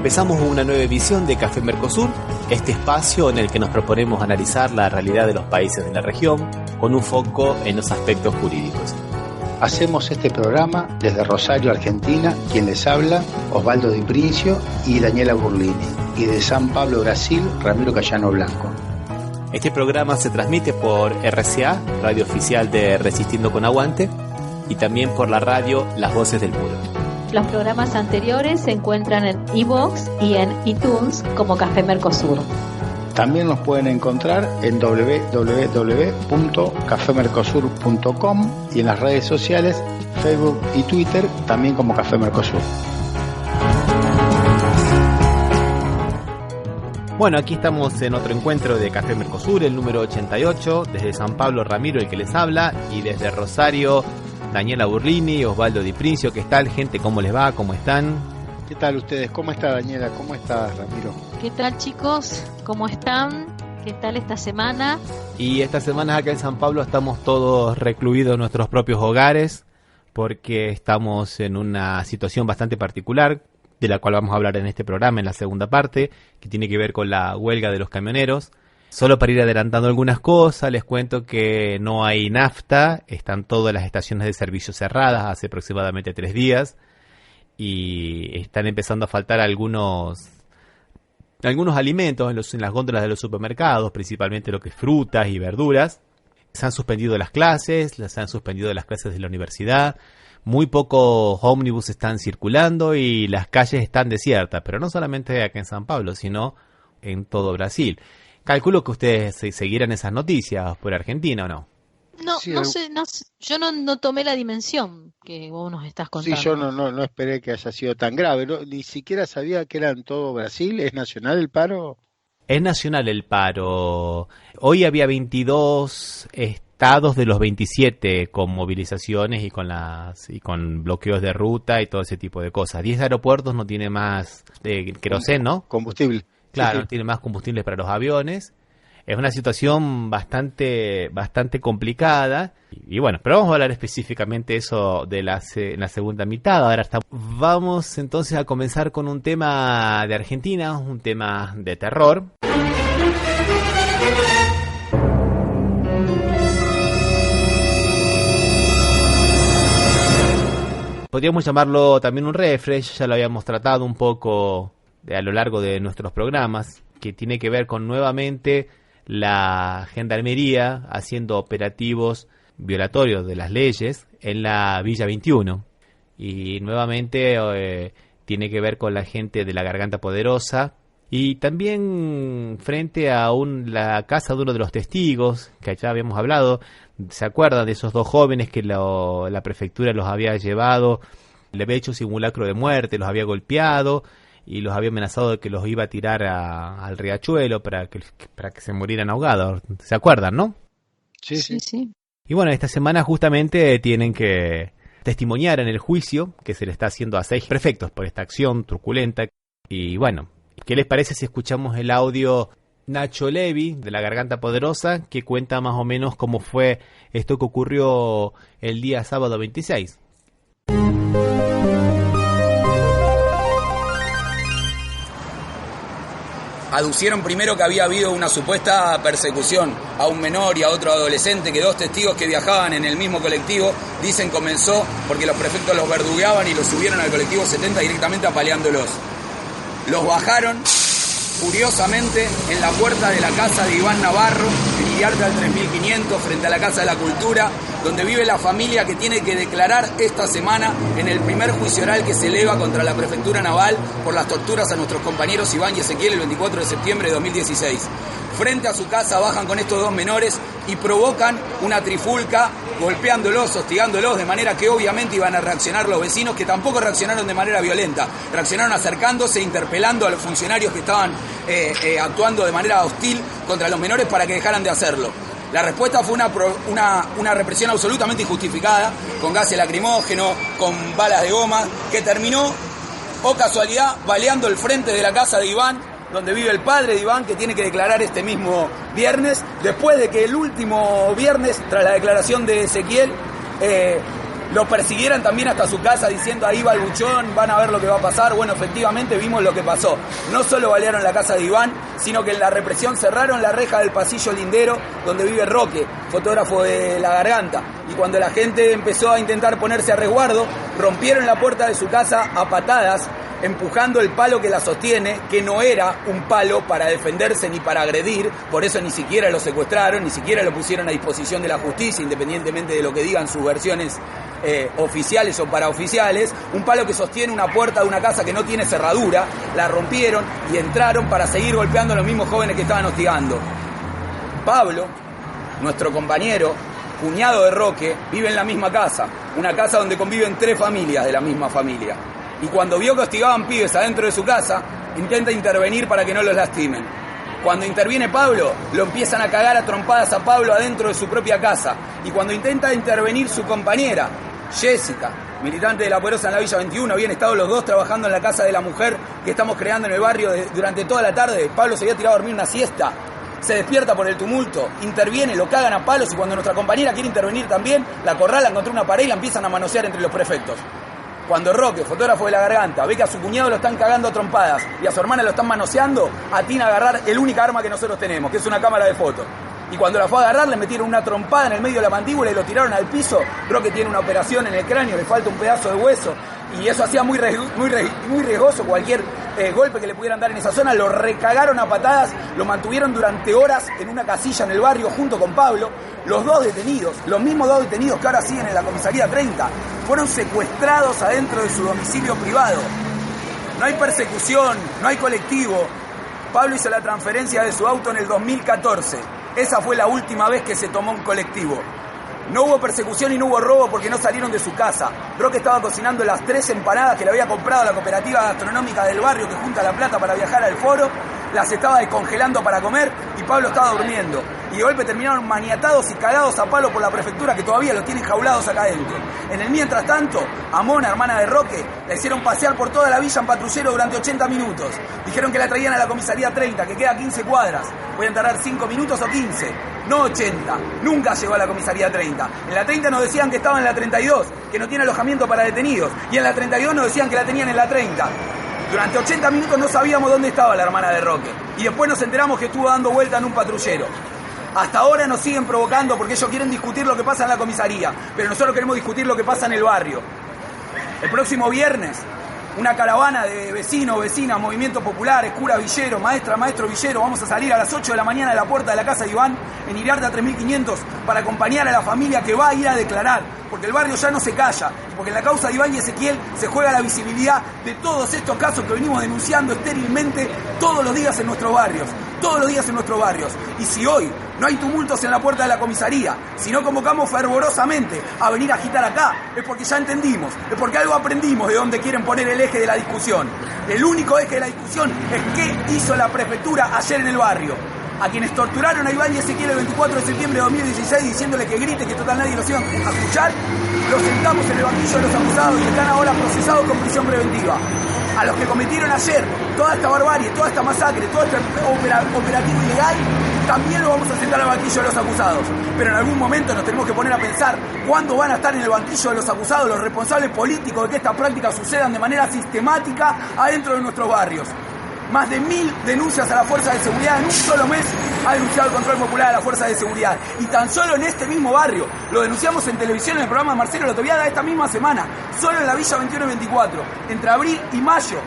Empezamos una nueva edición de Café Mercosur, este espacio en el que nos proponemos analizar la realidad de los países de la región con un foco en los aspectos jurídicos. Hacemos este programa desde Rosario, Argentina, quien les habla, Osvaldo Di Princio y Daniela Burlini, y de San Pablo, Brasil, Ramiro Cayano Blanco. Este programa se transmite por RCA, radio oficial de Resistiendo con Aguante, y también por la radio Las Voces del Muro. Los programas anteriores se encuentran en iVoox y en iTunes como Café Mercosur. También nos pueden encontrar en www.cafemercosur.com y en las redes sociales, Facebook y Twitter, también como Café Mercosur. Bueno, aquí estamos en otro encuentro de Café Mercosur, el número 88, desde San Pablo, Ramiro, el que les habla, y desde Rosario, Daniela Burlini, Osvaldo Di Princio. ¿Qué tal, gente? ¿Cómo les va? ¿Cómo están? ¿Qué tal ustedes? ¿Cómo está Daniela? ¿Cómo está Ramiro? ¿Qué tal, chicos? ¿Cómo están? ¿Qué tal esta semana? Y esta semana acá en San Pablo estamos todos recluidos en nuestros propios hogares porque estamos en una situación bastante particular, de la cual vamos a hablar en este programa, en la segunda parte, que tiene que ver con la huelga de los camioneros. Solo para ir adelantando algunas cosas, les cuento que no hay nafta, están todas las estaciones de servicio cerradas hace aproximadamente 3 días y están empezando a faltar algunos alimentos en las góndolas de los supermercados, principalmente lo que es frutas y verduras. Se han suspendido las clases, se han suspendido las clases de la universidad, muy pocos ómnibus están circulando y las calles están desiertas, pero no solamente acá en San Pablo, sino en todo Brasil. Calculo que ustedes seguirán esas noticias por Argentina, ¿o no? No, Sí, no sé, yo no tomé la dimensión que vos nos estás contando. Sí, yo no esperé que haya sido tan grave, ni siquiera sabía que era en todo Brasil. ¿Es nacional el paro? Es nacional el paro. Hoy había 22 estados de los 27 con movilizaciones y con bloqueos de ruta y todo ese tipo de cosas. 10 aeropuertos no tiene más queroseno, ¿no? Combustible. Claro, Sí. no tiene más combustibles para los aviones. Es una situación bastante complicada. Y bueno, pero vamos a hablar específicamente eso de en la segunda mitad. Vamos entonces a comenzar con un tema de Argentina, un tema de terror. Podríamos llamarlo también un refresh, ya lo habíamos tratado un poco a lo largo de nuestros programas, que tiene que ver con nuevamente la gendarmería haciendo operativos violatorios de las leyes en la Villa 21. Y nuevamente tiene que ver con la gente de la Garganta Poderosa y también frente a la casa de uno de los testigos, que ya habíamos hablado. ¿Se acuerdan de esos 2 jóvenes que la prefectura los había llevado, le había hecho simulacro de muerte, los había golpeado y los había amenazado de que los iba a tirar al riachuelo para que se murieran ahogados? ¿Se acuerdan, no? Sí. Y bueno, esta semana justamente tienen que testimoniar en el juicio que se le está haciendo a 6 prefectos por esta acción truculenta. Y bueno, ¿qué les parece si escuchamos el audio Nacho Levi de la Garganta Poderosa, que cuenta más o menos cómo fue esto que ocurrió el día sábado 26? Aducieron primero que había habido una supuesta persecución a un menor y a otro adolescente, que 2 testigos que viajaban en el mismo colectivo dicen comenzó porque los prefectos los verdugueaban y los subieron al colectivo 70 directamente apaleándolos. Los bajaron furiosamente en la puerta de la casa de Iván Navarro, en Iriarte al 3500, frente a la Casa de la Cultura, donde vive la familia que tiene que declarar esta semana en el primer juicio oral que se eleva contra la Prefectura Naval por las torturas a nuestros compañeros Iván y Ezequiel el 24 de septiembre de 2016. Frente a su casa bajan con estos 2 menores y provocan una trifulca, golpeándolos, hostigándolos, de manera que obviamente iban a reaccionar los vecinos, que tampoco reaccionaron de manera violenta. Reaccionaron acercándose, interpelando a los funcionarios que estaban actuando de manera hostil contra los menores para que dejaran de hacerlo. La respuesta fue una represión absolutamente injustificada, con gases lacrimógenos, con balas de goma, que terminó, oh casualidad, baleando el frente de la casa de Iván, donde vive el padre de Iván, que tiene que declarar este mismo viernes, después de que el último viernes, tras la declaración de Ezequiel, lo persiguieran también hasta su casa diciendo ahí va el buchón, van a ver lo que va a pasar. Bueno, efectivamente vimos lo que pasó. No solo balearon la casa de Iván, sino que en la represión cerraron la reja del pasillo lindero donde vive Roque, fotógrafo de La Garganta. Y cuando la gente empezó a intentar ponerse a resguardo, rompieron la puerta de su casa a patadas, empujando el palo que la sostiene, que no era un palo para defenderse ni para agredir, por eso ni siquiera lo secuestraron, ni siquiera lo pusieron a disposición de la justicia, independientemente de lo que digan sus versiones oficiales o paraoficiales. Un palo que sostiene una puerta de una casa que no tiene cerradura, la rompieron y entraron para seguir golpeando a los mismos jóvenes que estaban hostigando. Pablo, nuestro compañero, cuñado de Roque, vive en la misma casa, una casa donde conviven 3 familias de la misma familia. Y cuando vio que hostigaban pibes adentro de su casa, intenta intervenir para que no los lastimen. Cuando interviene Pablo, lo empiezan a cagar a trompadas a Pablo adentro de su propia casa. Y cuando intenta intervenir su compañera, Jessica, militante de La Poderosa en la Villa 21, habían estado los dos trabajando en la casa de la mujer que estamos creando en el barrio durante toda la tarde. Pablo se había tirado a dormir una siesta. Se despierta por el tumulto, interviene, lo cagan a palos y cuando nuestra compañera quiere intervenir también, la acorralan contra una pared y la empiezan a manosear entre los prefectos. Cuando Roque, fotógrafo de La Garganta, ve que a su cuñado lo están cagando a trompadas y a su hermana lo están manoseando, atina a agarrar el única arma que nosotros tenemos, que es una cámara de fotos. Y cuando la fue a agarrar, le metieron una trompada en el medio de la mandíbula y lo tiraron al piso. Roque tiene una operación en el cráneo, le falta un pedazo de hueso. Y eso hacía muy riesgoso cualquier golpe que le pudieran dar en esa zona. Lo recagaron a patadas, lo mantuvieron durante horas en una casilla en el barrio junto con Pablo. Los 2 detenidos, los mismos 2 detenidos que ahora siguen en la comisaría 30, fueron secuestrados adentro de su domicilio privado. No hay persecución, no hay colectivo. Pablo hizo la transferencia de su auto en el 2014. Esa fue la última vez que se tomó un colectivo. No hubo persecución y no hubo robo porque no salieron de su casa. Roque estaba cocinando las 3 empanadas que le había comprado a la cooperativa gastronómica del barrio que junta la plata para viajar al foro. Las estaba descongelando para comer y Pablo estaba durmiendo. Y de golpe terminaron maniatados y cagados a palo por la prefectura que todavía los tienen jaulados acá adentro. En el mientras tanto, a Mona, hermana de Roque, la hicieron pasear por toda la villa en patrullero durante 80 minutos. Dijeron que la traían a la comisaría 30, que queda a 15 cuadras. Pueden tardar 5 minutos o 15, no 80. Nunca llegó a la comisaría 30. En la 30 nos decían que estaba en la 32, que no tiene alojamiento para detenidos. Y en la 32 nos decían que la tenían en la 30. Durante 80 minutos no sabíamos dónde estaba la hermana de Roque. Y después nos enteramos que estuvo dando vuelta en un patrullero. Hasta ahora nos siguen provocando porque ellos quieren discutir lo que pasa en la comisaría. Pero nosotros queremos discutir lo que pasa en el barrio. El próximo viernes, una caravana de vecinos, vecinas, movimientos populares, curas villeros, maestro villero, vamos a salir a las 8 de la mañana de la puerta de la casa de Iván, en Iriarte a 3500, para acompañar a la familia que va a ir a declarar, porque el barrio ya no se calla, porque en la causa de Iván y Ezequiel se juega la visibilidad de todos estos casos que venimos denunciando estérilmente todos los días en nuestros barrios, y si hoy no hay tumultos en la puerta de la comisaría, si no convocamos fervorosamente a venir a agitar acá, es porque ya entendimos, es porque algo aprendimos de dónde quieren poner el eje de la discusión. El único eje de la discusión es qué hizo la prefectura ayer en el barrio. A quienes torturaron a Iván y Ezequiel el 24 de septiembre de 2016 diciéndole que grite, que total nadie los iba a escuchar, los sentamos en el banquillo de los acusados y están ahora procesados con prisión preventiva. A los que cometieron ayer toda esta barbarie, toda esta masacre, todo este operativo ilegal, también lo vamos a sentar al banquillo de los acusados. Pero en algún momento nos tenemos que poner a pensar cuándo van a estar en el banquillo de los acusados los responsables políticos de que estas prácticas sucedan de manera sistemática adentro de nuestros barrios. Más de 1000 denuncias a la Fuerza de Seguridad en un solo mes ha denunciado el Control Popular a la Fuerza de Seguridad. Y tan solo en este mismo barrio, lo denunciamos en televisión en el programa de Marcelo Lotoviaga esta misma semana, solo en la Villa 21 y 24, entre abril y mayo,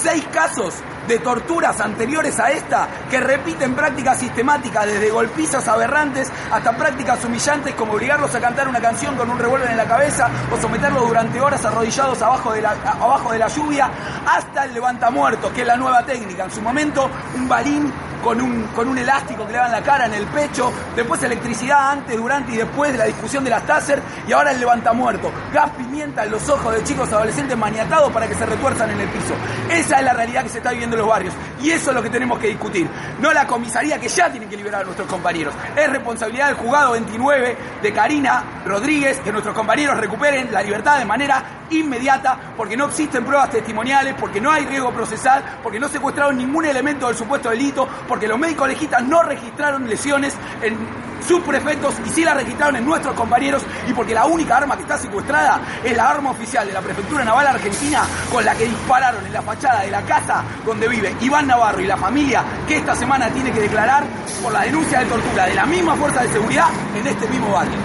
6 casos de torturas anteriores a esta que repiten prácticas sistemáticas desde golpizas aberrantes hasta prácticas humillantes como obligarlos a cantar una canción con un revólver en la cabeza o someterlos durante horas arrodillados abajo de la lluvia, hasta el levantamuertos, que es la nueva técnica. En su momento un balín con un elástico que le dan la cara, en el pecho, después electricidad antes, durante y después de la discusión de las Taser, y ahora el levantamuertos, gas pimienta en los ojos de chicos adolescentes maniatados para que se retuerzan en el piso. Esa es la realidad que se está viviendo en los barrios, y eso es lo que tenemos que discutir, no la comisaría que ya tienen que liberar a nuestros compañeros. Es responsabilidad del juzgado 29 de Karina Rodríguez que nuestros compañeros recuperen la libertad de manera inmediata, porque no existen pruebas testimoniales, porque no hay riesgo procesal, porque no secuestraron ningún elemento del supuesto delito, porque los médicos legistas no registraron lesiones en subprefectos y sí las registraron en nuestros compañeros, y porque la única arma que está secuestrada es la arma oficial de la Prefectura Naval Argentina, con la que dispararon en la fachada de la casa donde vive Iván Navarro y la familia, que esta semana tiene que declarar por la denuncia de tortura de la misma fuerza de seguridad en este mismo barrio.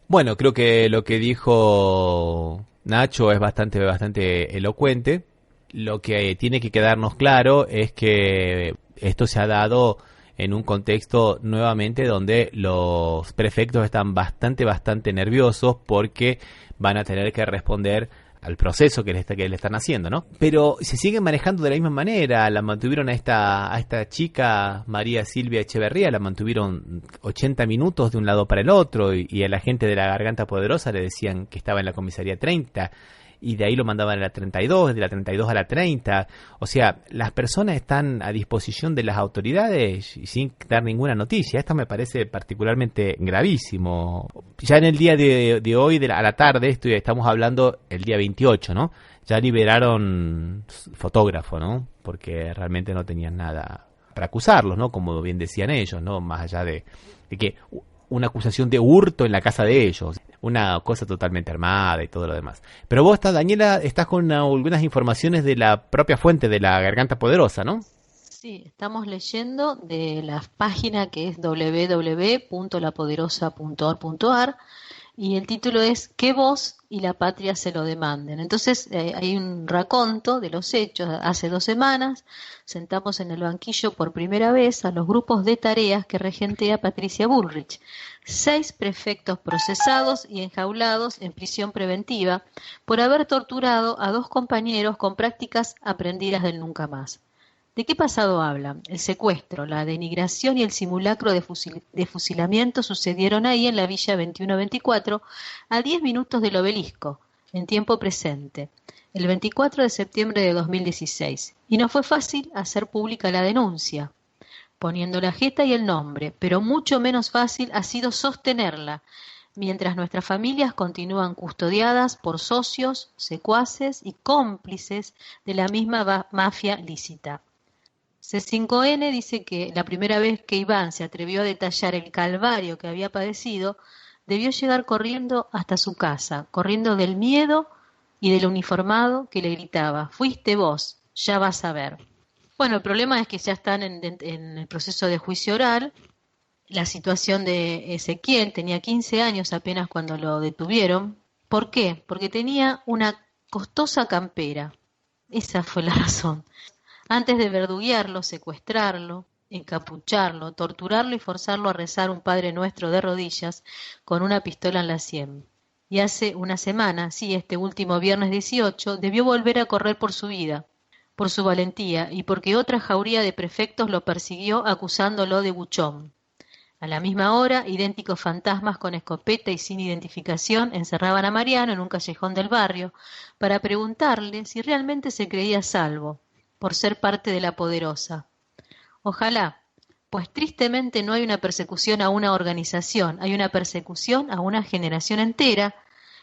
Bueno, creo que lo que dijo Nacho es bastante elocuente. Lo que tiene que quedarnos claro es que esto se ha dado en un contexto nuevamente donde los prefectos están bastante nerviosos porque van a tener que responder al proceso que le están haciendo, ¿no? Pero se siguen manejando de la misma manera. La mantuvieron a esta chica, María Silvia Echeverría, la mantuvieron 80 minutos de un lado para el otro, y a la gente de la Garganta Poderosa le decían que estaba en la comisaría 30, y de ahí lo mandaban a la 32, de la 32 a la 30. O sea, las personas están a disposición de las autoridades y sin dar ninguna noticia. Esto me parece particularmente gravísimo. Ya en el día de hoy, a la tarde, estamos hablando el día 28, ¿no? Ya liberaron fotógrafo, ¿no? Porque realmente no tenían nada para acusarlos, ¿no? Como bien decían ellos, ¿no? Más allá de que una acusación de hurto en la casa de ellos, una cosa totalmente armada y todo lo demás. Pero vos, Daniela, estás con algunas informaciones de la propia fuente de la Garganta Poderosa, ¿no? Sí, estamos leyendo de la página que es www.lapoderosa.org.ar, y el título es «Que vos y la patria se lo demanden». Entonces hay un raconto de los hechos. Hace 2 semanas sentamos en el banquillo por primera vez a los grupos de tareas que regentea Patricia Bullrich. 6 prefectos procesados y enjaulados en prisión preventiva por haber torturado a 2 compañeros con prácticas aprendidas del nunca más. ¿De qué pasado hablan? El secuestro, la denigración y el simulacro de fusilamiento sucedieron ahí en la Villa 2124, a 10 minutos del Obelisco, en tiempo presente, el 24 de septiembre de 2016. Y no fue fácil hacer pública la denuncia, poniendo la jeta y el nombre, pero mucho menos fácil ha sido sostenerla, mientras nuestras familias continúan custodiadas por socios, secuaces y cómplices de la misma mafia lícita. C5N dice que la primera vez que Iván se atrevió a detallar el calvario que había padecido, debió llegar corriendo hasta su casa, corriendo del miedo y del uniformado que le gritaba: «Fuiste vos, ya vas a ver». Bueno, el problema es que ya están en el proceso de juicio oral. La situación de Ezequiel, tenía 15 años apenas cuando lo detuvieron. ¿Por qué? Porque tenía una costosa campera. Esa fue la razón. Antes de verduguearlo, secuestrarlo, encapucharlo, torturarlo y forzarlo a rezar un Padre Nuestro de rodillas con una pistola en la sien. Y hace una semana, sí, este último viernes 18, debió volver a correr por su vida, por su valentía y porque otra jauría de prefectos lo persiguió acusándolo de buchón. A la misma hora, idénticos fantasmas con escopeta y sin identificación encerraban a Mariano en un callejón del barrio para preguntarle si realmente se creía salvo por ser parte de la Poderosa. Ojalá, pues tristemente no hay una persecución a una organización, hay una persecución a una generación entera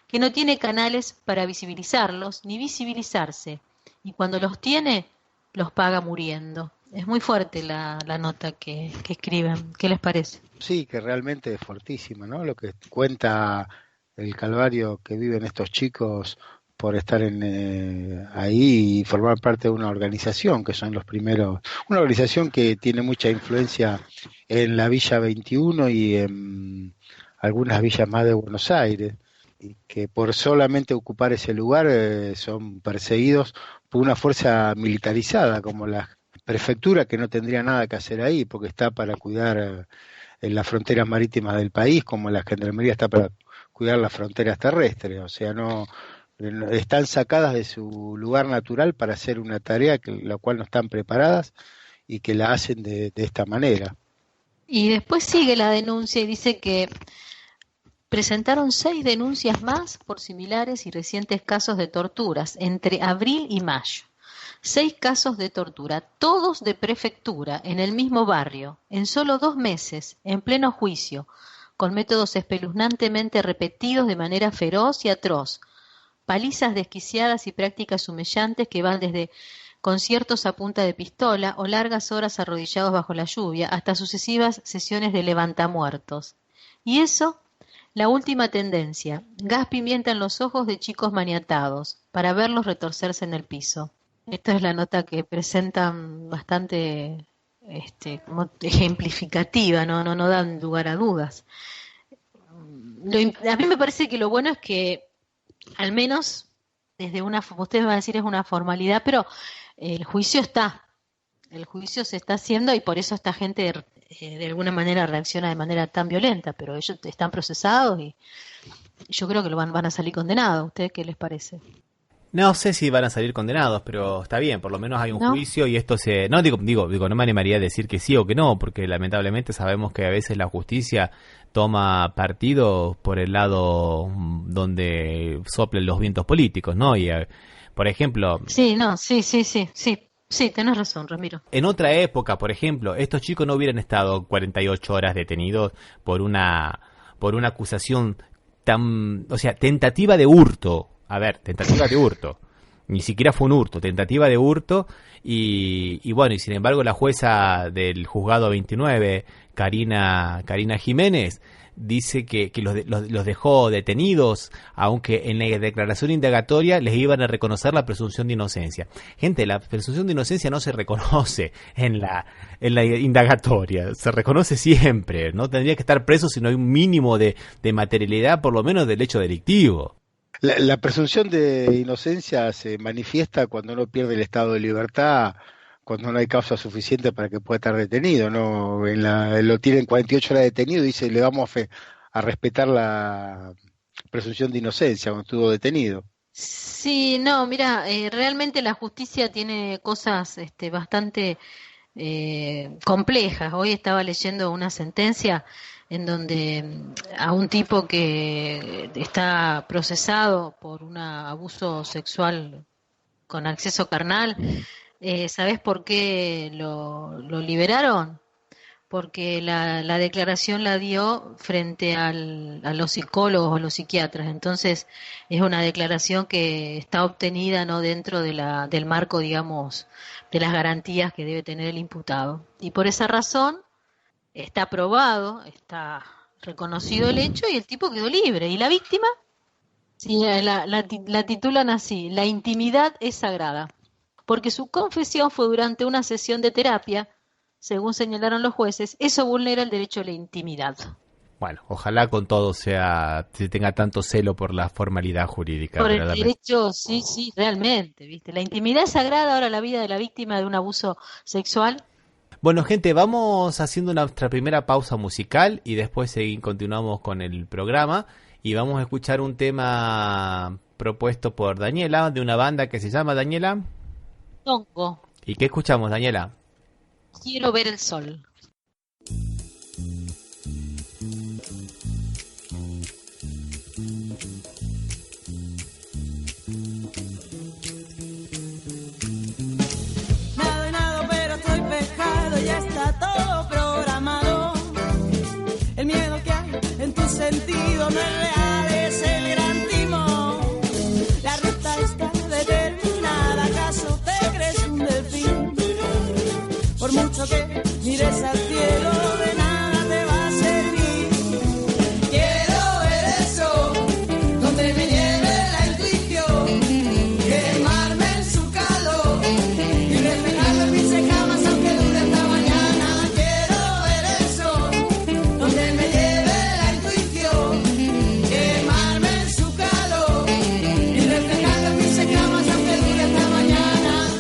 que no tiene canales para visibilizarlos ni visibilizarse, y cuando los tiene, los paga muriendo. Es muy fuerte la nota que escriben. ¿Qué les parece? Sí, que realmente es fortísima, ¿no? Lo que cuenta el calvario que viven estos chicos por estar ahí y formar parte de una organización, que son los primeros, una organización que tiene mucha influencia en la Villa 21 y en algunas villas más de Buenos Aires, y que por solamente ocupar ese lugar son perseguidos por una fuerza militarizada como la prefectura, que no tendría nada que hacer ahí porque está para cuidar en las fronteras marítimas del país, como la Gendarmería está para cuidar las fronteras terrestres. O sea, no están sacadas de su lugar natural para hacer una tarea la cual no están preparadas y que la hacen de esta manera. Y después sigue la denuncia y dice que presentaron 6 denuncias más por similares y recientes casos de torturas entre abril y mayo. 6 casos de tortura, todos de prefectura, en el mismo barrio, en solo 2 meses, en pleno juicio, con métodos espeluznantemente repetidos de manera feroz y atroz, palizas desquiciadas y prácticas humillantes que van desde conciertos a punta de pistola o largas horas arrodillados bajo la lluvia, hasta sucesivas sesiones de levantamuertos. Y eso, la última tendencia, gas pimienta en los ojos de chicos maniatados, para verlos retorcerse en el piso. Esta es la nota que presentan bastante como ejemplificativa, no dan lugar a dudas. A mí me parece que lo bueno es que, al menos, desde ustedes van a decir es una formalidad, pero el juicio se está haciendo y por eso esta gente de alguna manera reacciona de manera tan violenta, pero ellos están procesados y yo creo que van a salir condenados. ¿A ustedes qué les parece? No sé si van a salir condenados, pero está bien, por lo menos hay un juicio y esto se... No, digo, no me animaría a decir que sí o que no, porque lamentablemente sabemos que a veces la justicia toma partido por el lado donde soplen los vientos políticos, ¿no? Y, por ejemplo... Sí, tenés razón, Ramiro. En otra época, por ejemplo, estos chicos no hubieran estado 48 horas detenidos por una acusación tan... O sea, tentativa de hurto. A ver, tentativa de hurto. Ni siquiera fue un hurto, tentativa de hurto. Y bueno, y sin embargo la jueza del juzgado 29, Karina Jiménez, dice que los dejó detenidos, aunque en la declaración indagatoria les iban a reconocer la presunción de inocencia. Gente, la presunción de inocencia no se reconoce en la indagatoria, se reconoce siempre. No tendría que estar preso si no hay un mínimo de materialidad, por lo menos del hecho delictivo. La presunción de inocencia se manifiesta cuando uno pierde el estado de libertad, cuando no hay causa suficiente para que pueda estar detenido, ¿no? Lo tienen 48 horas detenido y dice, le vamos a respetar la presunción de inocencia cuando estuvo detenido. Sí, no, mira, realmente la justicia tiene cosas bastante complejas. Hoy estaba leyendo una sentencia en donde a un tipo que está procesado por un abuso sexual con acceso carnal, ¿sabés por qué lo liberaron? Porque la declaración la dio frente a los psicólogos o los psiquiatras. Entonces es una declaración que está obtenida no dentro del marco, digamos, de las garantías que debe tener el imputado. Y por esa razón está probado, está reconocido el hecho y el tipo quedó libre. ¿Y la víctima? Sí, la titulan así: la intimidad es sagrada, porque su confesión fue durante una sesión de terapia. Según señalaron los jueces, eso vulnera el derecho a la intimidad. Bueno, ojalá con todo se tenga tanto celo por la formalidad jurídica. Por el derecho, sí, realmente, ¿viste? La intimidad es sagrada. Ahora la vida de la víctima de un abuso sexual. Bueno, gente, vamos haciendo nuestra primera pausa musical y después continuamos con el programa y vamos a escuchar un tema propuesto por Daniela, de una banda que se llama, Daniela, Tongo. ¿Y qué escuchamos, Daniela? Quiero ver el sol. Nada, pero estoy pescado, ya está todo programado. El miedo que hay en tu sentido no es real, es el gran timón. La ruta está determinada, ¿acaso te crees un delfín? Por mucho que mires al cielo, de nada te va a servir. Quiero ver eso, donde me lleve la intuición, quemarme en su calor y reflejarlo en mis escamas aunque dure hasta mañana. Quiero ver eso, donde me lleve la intuición, quemarme en su calor y reflejarlo en mis escamas aunque dure hasta mañana.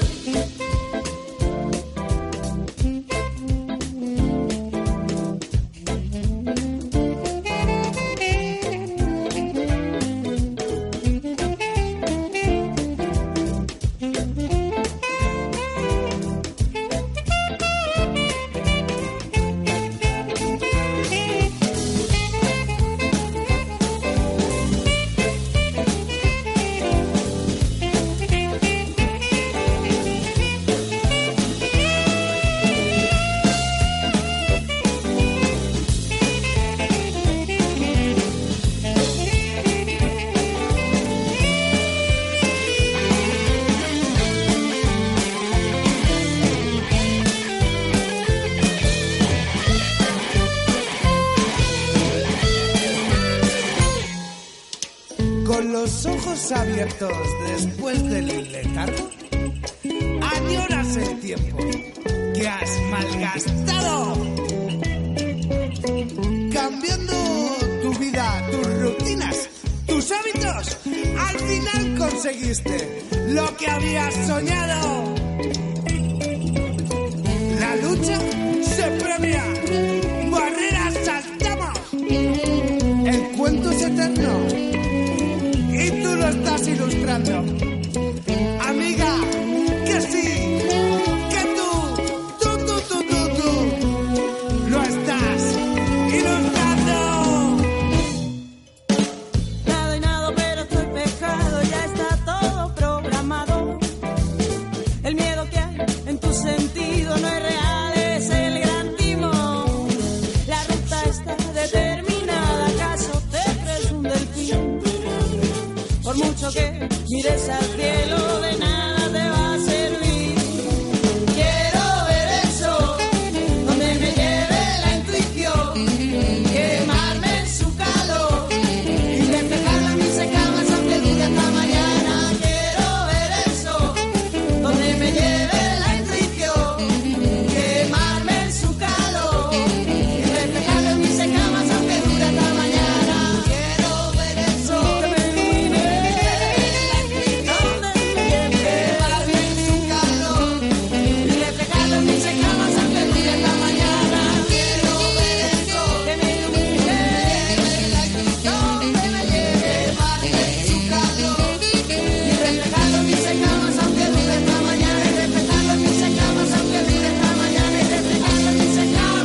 ojos abiertos después del letargo, añoras el tiempo que has malgastado, cambiando tu vida, tus rutinas, tus hábitos. Al final conseguiste lo que habías soñado. La lucha se premia, barreras saltamos, el cuento es eterno y tú lo estás ilustrando. Amiga, que sí, que tú lo estás ilustrando. Nada y nada, pero estoy pecado, ya está todo programado. El miedo que hay en tu sentido no es real, es el gran timón. La ruta está determinada, ¿acaso te crees un delfín? Por mucho que mires al cielo, de nada te va a servir. Quiero ver eso, donde me lleve la intuición, quemarme en su calor y reflejarla en mis escamas aunque dure hasta mañana. Quiero ver eso, donde me lleve la intuición, quemarme en su calor y reflejarla en mis escamas aunque dure hasta mañana. Quiero ver eso, que me ilumine, donde me lleve, quemarme en su calor y reflejarla en mis escamas aunque dure hasta mañana. Quiero ver eso, que me ilumine, donde me lleve, quemarme en su calor y reflejarlo en mis escamas aunque dure hasta mañana, y reflejarlo en mis escamas aunque dure hasta mañana, y reflejarlo en mis escamas.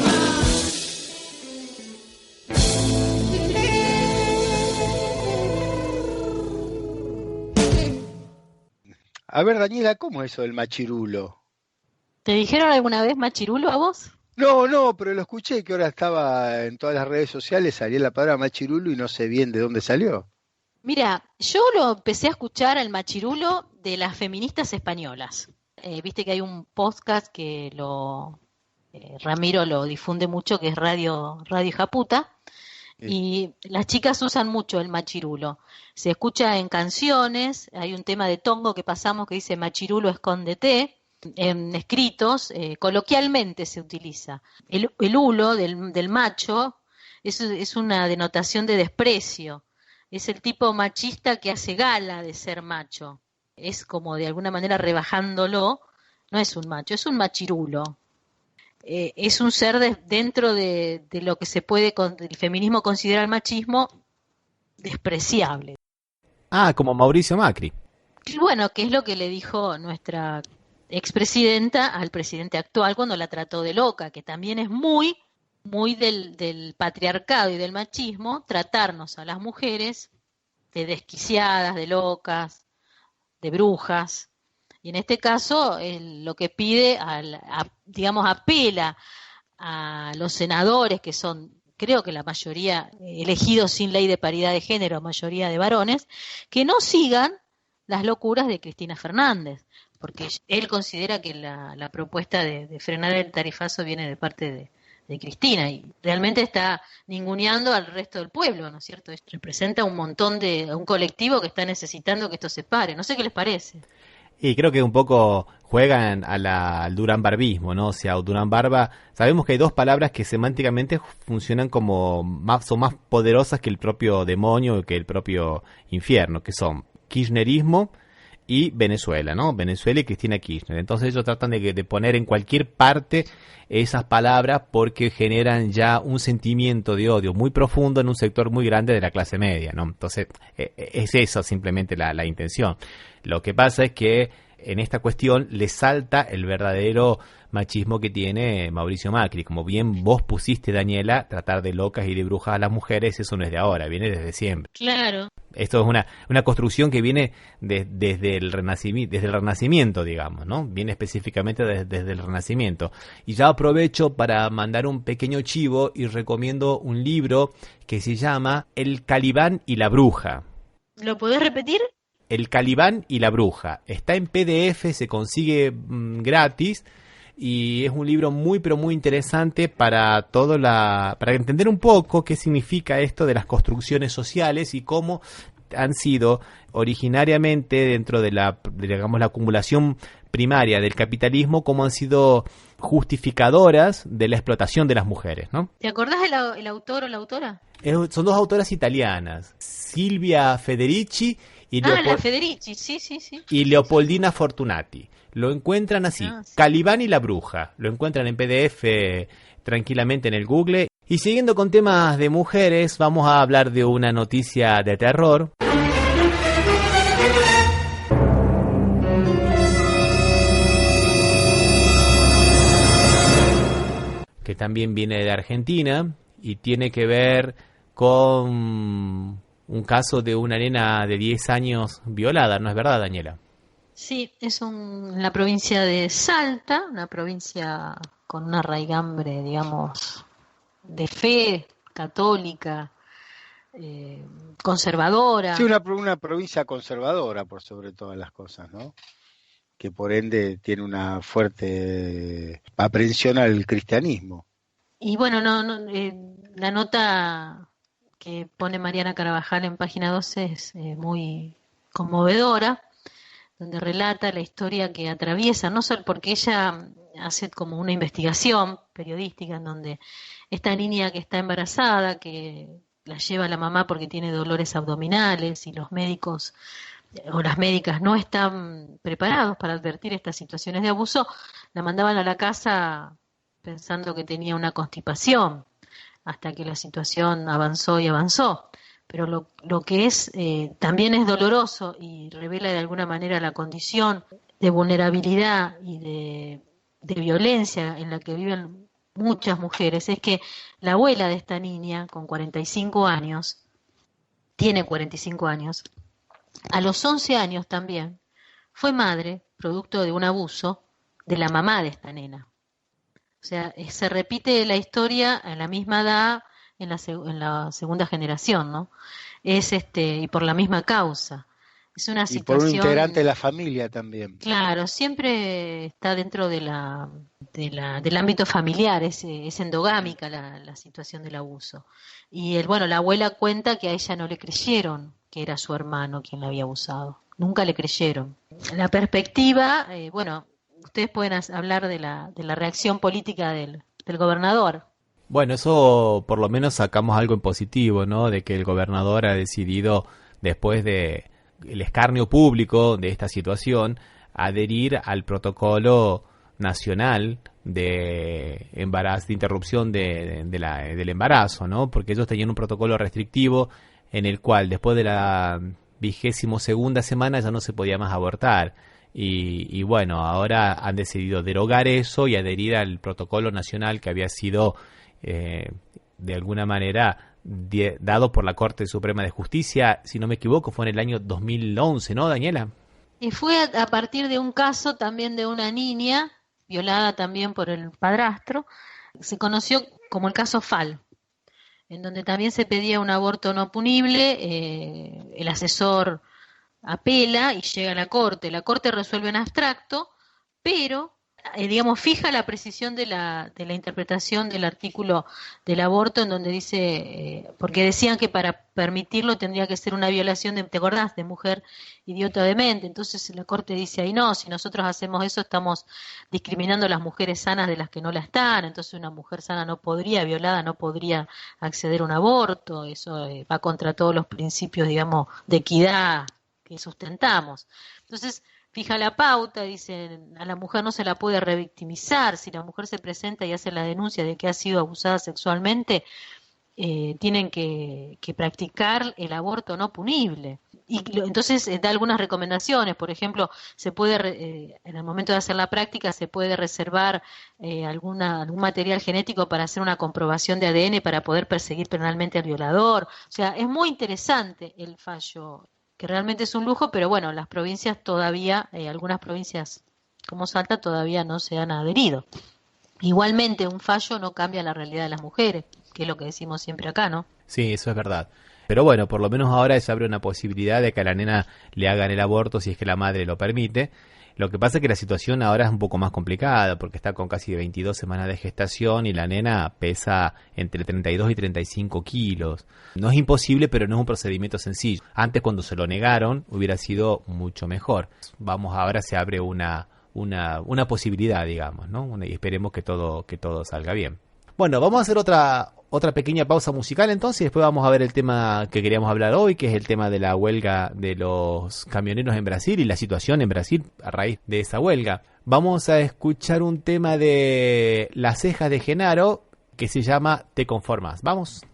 A ver, Daniela, ¿cómo es eso del machirulo? ¿Te dijeron alguna vez machirulo a vos? No, pero lo escuché que ahora estaba en todas las redes sociales, salía la palabra machirulo y no sé bien de dónde salió. Mira, yo lo empecé a escuchar al machirulo de las feministas españolas. Viste que hay un podcast que Ramiro lo difunde mucho, que es Radio Japuta, y las chicas usan mucho el machirulo. Se escucha en canciones, hay un tema de Tongo que pasamos que dice machirulo escóndete, en escritos, coloquialmente se utiliza. El hulo del macho es una denotación de desprecio, es el tipo machista que hace gala de ser macho, es como de alguna manera rebajándolo, no es un macho, es un machirulo. Es un ser dentro de lo que se puede, el feminismo considera el machismo, despreciable. Ah, como Mauricio Macri. Y bueno, que es lo que le dijo nuestra expresidenta al presidente actual cuando la trató de loca, que también es muy del patriarcado y del machismo, tratarnos a las mujeres de desquiciadas, de locas, de brujas. Y en este caso, lo que pide, digamos, apela a los senadores, que son, creo que la mayoría elegidos sin ley de paridad de género, mayoría de varones, que no sigan las locuras de Cristina Fernández, porque él considera que la propuesta de frenar el tarifazo viene de parte de Cristina, y realmente está ninguneando al resto del pueblo, ¿no es cierto? Representa un colectivo que está necesitando que esto se pare. No sé qué les parece. Y creo que un poco juegan al Durán Barbismo, ¿no? O sea, Durán Barba, sabemos que hay dos palabras que semánticamente funcionan son más poderosas que el propio demonio, que el propio infierno, que son kirchnerismo y Venezuela, ¿no? Venezuela y Cristina Kirchner. Entonces ellos tratan de poner en cualquier parte esas palabras porque generan ya un sentimiento de odio muy profundo en un sector muy grande de la clase media, ¿no? Entonces es eso simplemente la intención. Lo que pasa es que en esta cuestión le salta el verdadero machismo que tiene Mauricio Macri. Como bien vos pusiste, Daniela, tratar de locas y de brujas a las mujeres, eso no es de ahora, viene desde siempre. Claro. Esto es una construcción que viene desde el Renacimiento, digamos, ¿no? Viene específicamente desde el Renacimiento. Y ya aprovecho para mandar un pequeño chivo y recomiendo un libro que se llama El Calibán y la Bruja. ¿Lo podés repetir? El Calibán y la Bruja. Está en PDF, se consigue gratis y es un libro muy pero muy interesante para entender un poco qué significa esto de las construcciones sociales y cómo han sido originariamente dentro de digamos, la acumulación primaria del capitalismo, como han sido justificadoras de la explotación de las mujeres, ¿no? ¿Te acordás el autor o la autora? Son dos autoras italianas, Silvia Federici y la Federici, sí. y Leopoldina Fortunati. Lo encuentran así, Sí. Calibán y la bruja. Lo encuentran en PDF tranquilamente en el Google. Y siguiendo con temas de mujeres, vamos a hablar de una noticia de terror. Que también viene de Argentina y tiene que ver con un caso de una nena de 10 años violada, ¿no es verdad, Daniela? Sí, es en la provincia de Salta, una provincia con una raigambre, digamos, de fe católica, conservadora. Sí, una provincia conservadora por sobre todas las cosas, ¿no? Que por ende tiene una fuerte aprensión al cristianismo. Y bueno, la nota que pone Mariana Carvajal en página 12 es muy conmovedora, donde relata la historia que atraviesa, no solo porque ella hace como una investigación periodística en donde esta niña que está embarazada, que la lleva la mamá porque tiene dolores abdominales y los médicos o las médicas no están preparados para advertir estas situaciones de abuso, la mandaban a la casa pensando que tenía una constipación, hasta que la situación avanzó y avanzó. Pero lo que es también es doloroso y revela de alguna manera la condición de vulnerabilidad y de violencia en la que viven muchas mujeres, es que la abuela de esta niña, con 45 años, tiene 45 años, a los 11 años también, fue madre, producto de un abuso, de la mamá de esta nena. O sea, se repite la historia en la misma edad, en la segunda generación, ¿no? Y por la misma causa. Es una Y por un situación, integrante de la familia también. claro, siempre está dentro del ámbito familiar, es endogámica la situación del abuso. Y la abuela cuenta que a ella no le creyeron que era su hermano quien la había abusado. Nunca le creyeron. La perspectiva, ustedes pueden hablar de la reacción política del gobernador. Bueno, eso por lo menos sacamos algo en positivo, ¿no? De que el gobernador ha decidido, después de el escarnio público de esta situación, adherir al protocolo nacional de embarazo, de interrupción del embarazo, ¿no? Porque ellos tenían un protocolo restrictivo en el cual después de la 22ª semana ya no se podía más abortar. Y bueno, ahora han decidido derogar eso y adherir al protocolo nacional que había sido de alguna manera dado por la Corte Suprema de Justicia, si no me equivoco, fue en el año 2011, ¿no, Daniela? Y fue a partir de un caso también de una niña, violada también por el padrastro, se conoció como el caso Fall, en donde también se pedía un aborto no punible, el asesor apela y llega a la Corte resuelve en abstracto, pero fija la precisión de la interpretación del artículo del aborto, en donde dice, porque decían que para permitirlo tendría que ser una violación ¿te acordás? De mujer idiota o demente. Entonces la Corte dice, ahí no, si nosotros hacemos eso estamos discriminando a las mujeres sanas de las que no la están, entonces una mujer sana violada no podría acceder a un aborto, eso va contra todos los principios, de equidad que sustentamos. Entonces fija la pauta, dice, a la mujer no se la puede revictimizar, si la mujer se presenta y hace la denuncia de que ha sido abusada sexualmente, tienen que practicar el aborto no punible. Y entonces da algunas recomendaciones, por ejemplo, se puede, en el momento de hacer la práctica, se puede reservar algún material genético para hacer una comprobación de ADN para poder perseguir penalmente al violador. O sea, es muy interesante el fallo, que realmente es un lujo, pero bueno, las provincias todavía, algunas provincias como Salta todavía no se han adherido. Igualmente, un fallo no cambia la realidad de las mujeres, que es lo que decimos siempre acá, ¿no? Sí, eso es verdad. Pero bueno, por lo menos ahora se abre una posibilidad de que a la nena le hagan el aborto si es que la madre lo permite. Lo que pasa es que la situación ahora es un poco más complicada porque está con casi 22 semanas de gestación y la nena pesa entre 32 y 35 kilos. No es imposible, pero no es un procedimiento sencillo. Antes, cuando se lo negaron, hubiera sido mucho mejor. Ahora se abre una posibilidad, digamos, ¿no? Y esperemos que todo salga bien. Bueno, vamos a hacer otra pequeña pausa musical entonces y después vamos a ver el tema que queríamos hablar hoy, que es el tema de la huelga de los camioneros en Brasil y la situación en Brasil a raíz de esa huelga. Vamos a escuchar un tema de Las Cejas de Genaro que se llama Te Conformas. Vamos.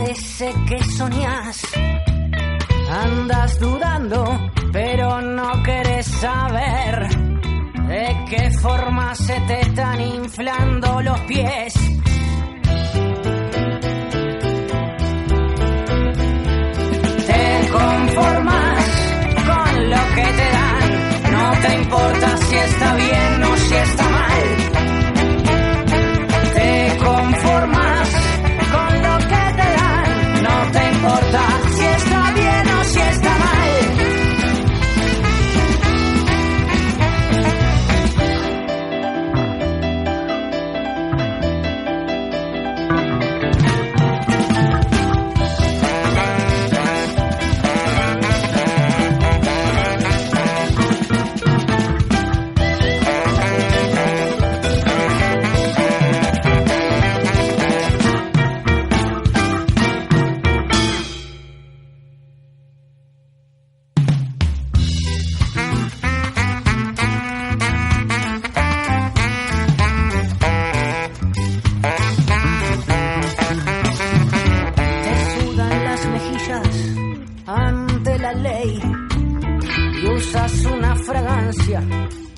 Ese que soñás, andas dudando, pero no querés saber de qué forma se te están inflando los pies. Te conformas con lo que te dan, no te importa si está bien o si está mal. Te conformas con lo que te dan, no te importa si está bien o si está mal.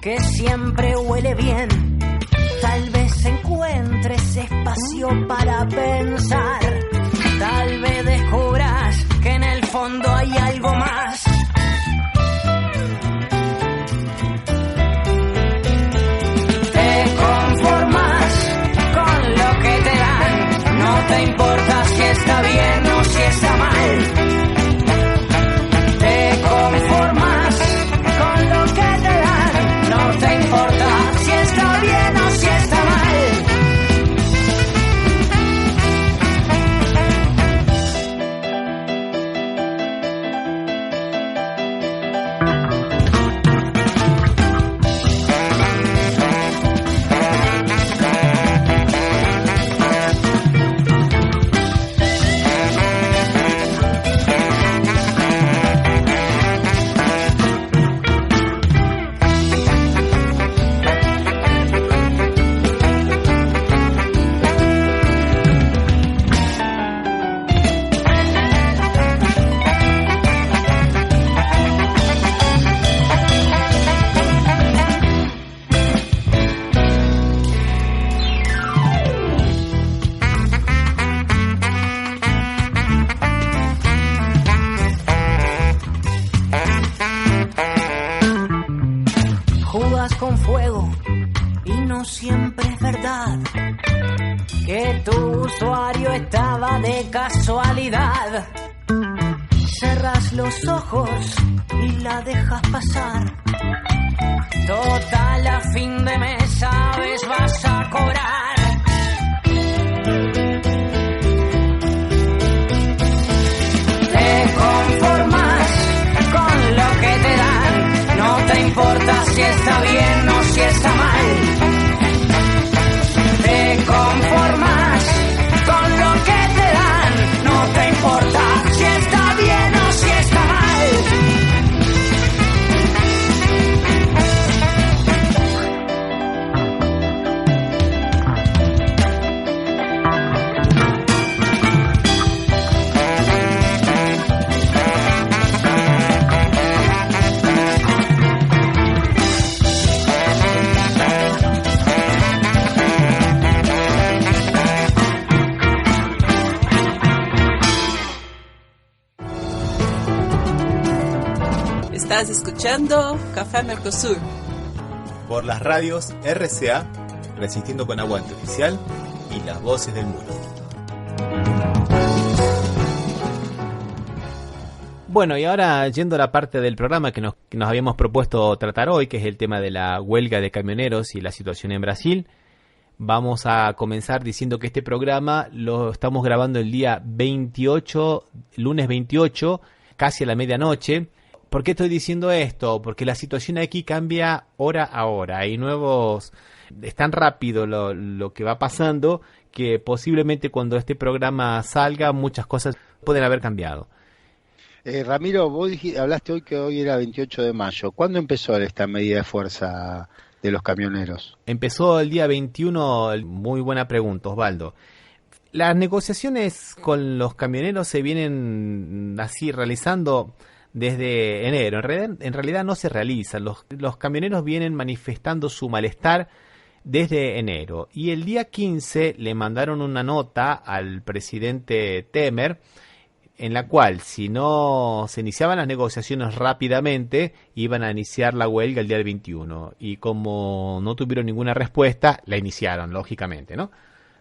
Que siempre huele bien, tal vez encuentres espacio para pensar, tal vez descubras que en el fondo hay algo más. Te conformas con lo que te dan, no te importa si está bien o si está mal. Te conformas con lo que te dan, no te importa si está bien o si está mal. Con fuego y no siempre es verdad que tu usuario estaba de casualidad. Cerras los ojos y la dejas pasar. Total, a fin de mes sabes vas a cobrar. Te conformas con lo que te dan, no te importa si está bien o si está mal. Te conformas con lo que te dan, no te importa si está bien o si está mal. Estás escuchando Café Mercosur. Por las radios RCA, Resistiendo con Aguante Oficial y Las Voces del Mundo. Bueno, y ahora yendo a la parte del programa que nos habíamos propuesto tratar hoy, que es el tema de la huelga de camioneros y la situación en Brasil, vamos a comenzar diciendo que este programa lo estamos grabando el día 28, lunes 28, casi a la medianoche. ¿Por qué estoy diciendo esto? Porque la situación aquí cambia hora a hora. Hay nuevos... Es tan rápido lo que va pasando que posiblemente cuando este programa salga muchas cosas pueden haber cambiado. Ramiro, vos hablaste hoy que hoy era 28 de mayo. ¿Cuándo empezó esta medida de fuerza de los camioneros? Empezó el día 21, muy buena pregunta, Osvaldo. Las negociaciones con los camioneros se vienen así realizando desde enero. En realidad no se realizan. Los camioneros vienen manifestando su malestar desde enero. Y el día 15 le mandaron una nota al presidente Temer, en la cual si no se iniciaban las negociaciones rápidamente, iban a iniciar la huelga el día del 21. Y como no tuvieron ninguna respuesta, la iniciaron, lógicamente, ¿no?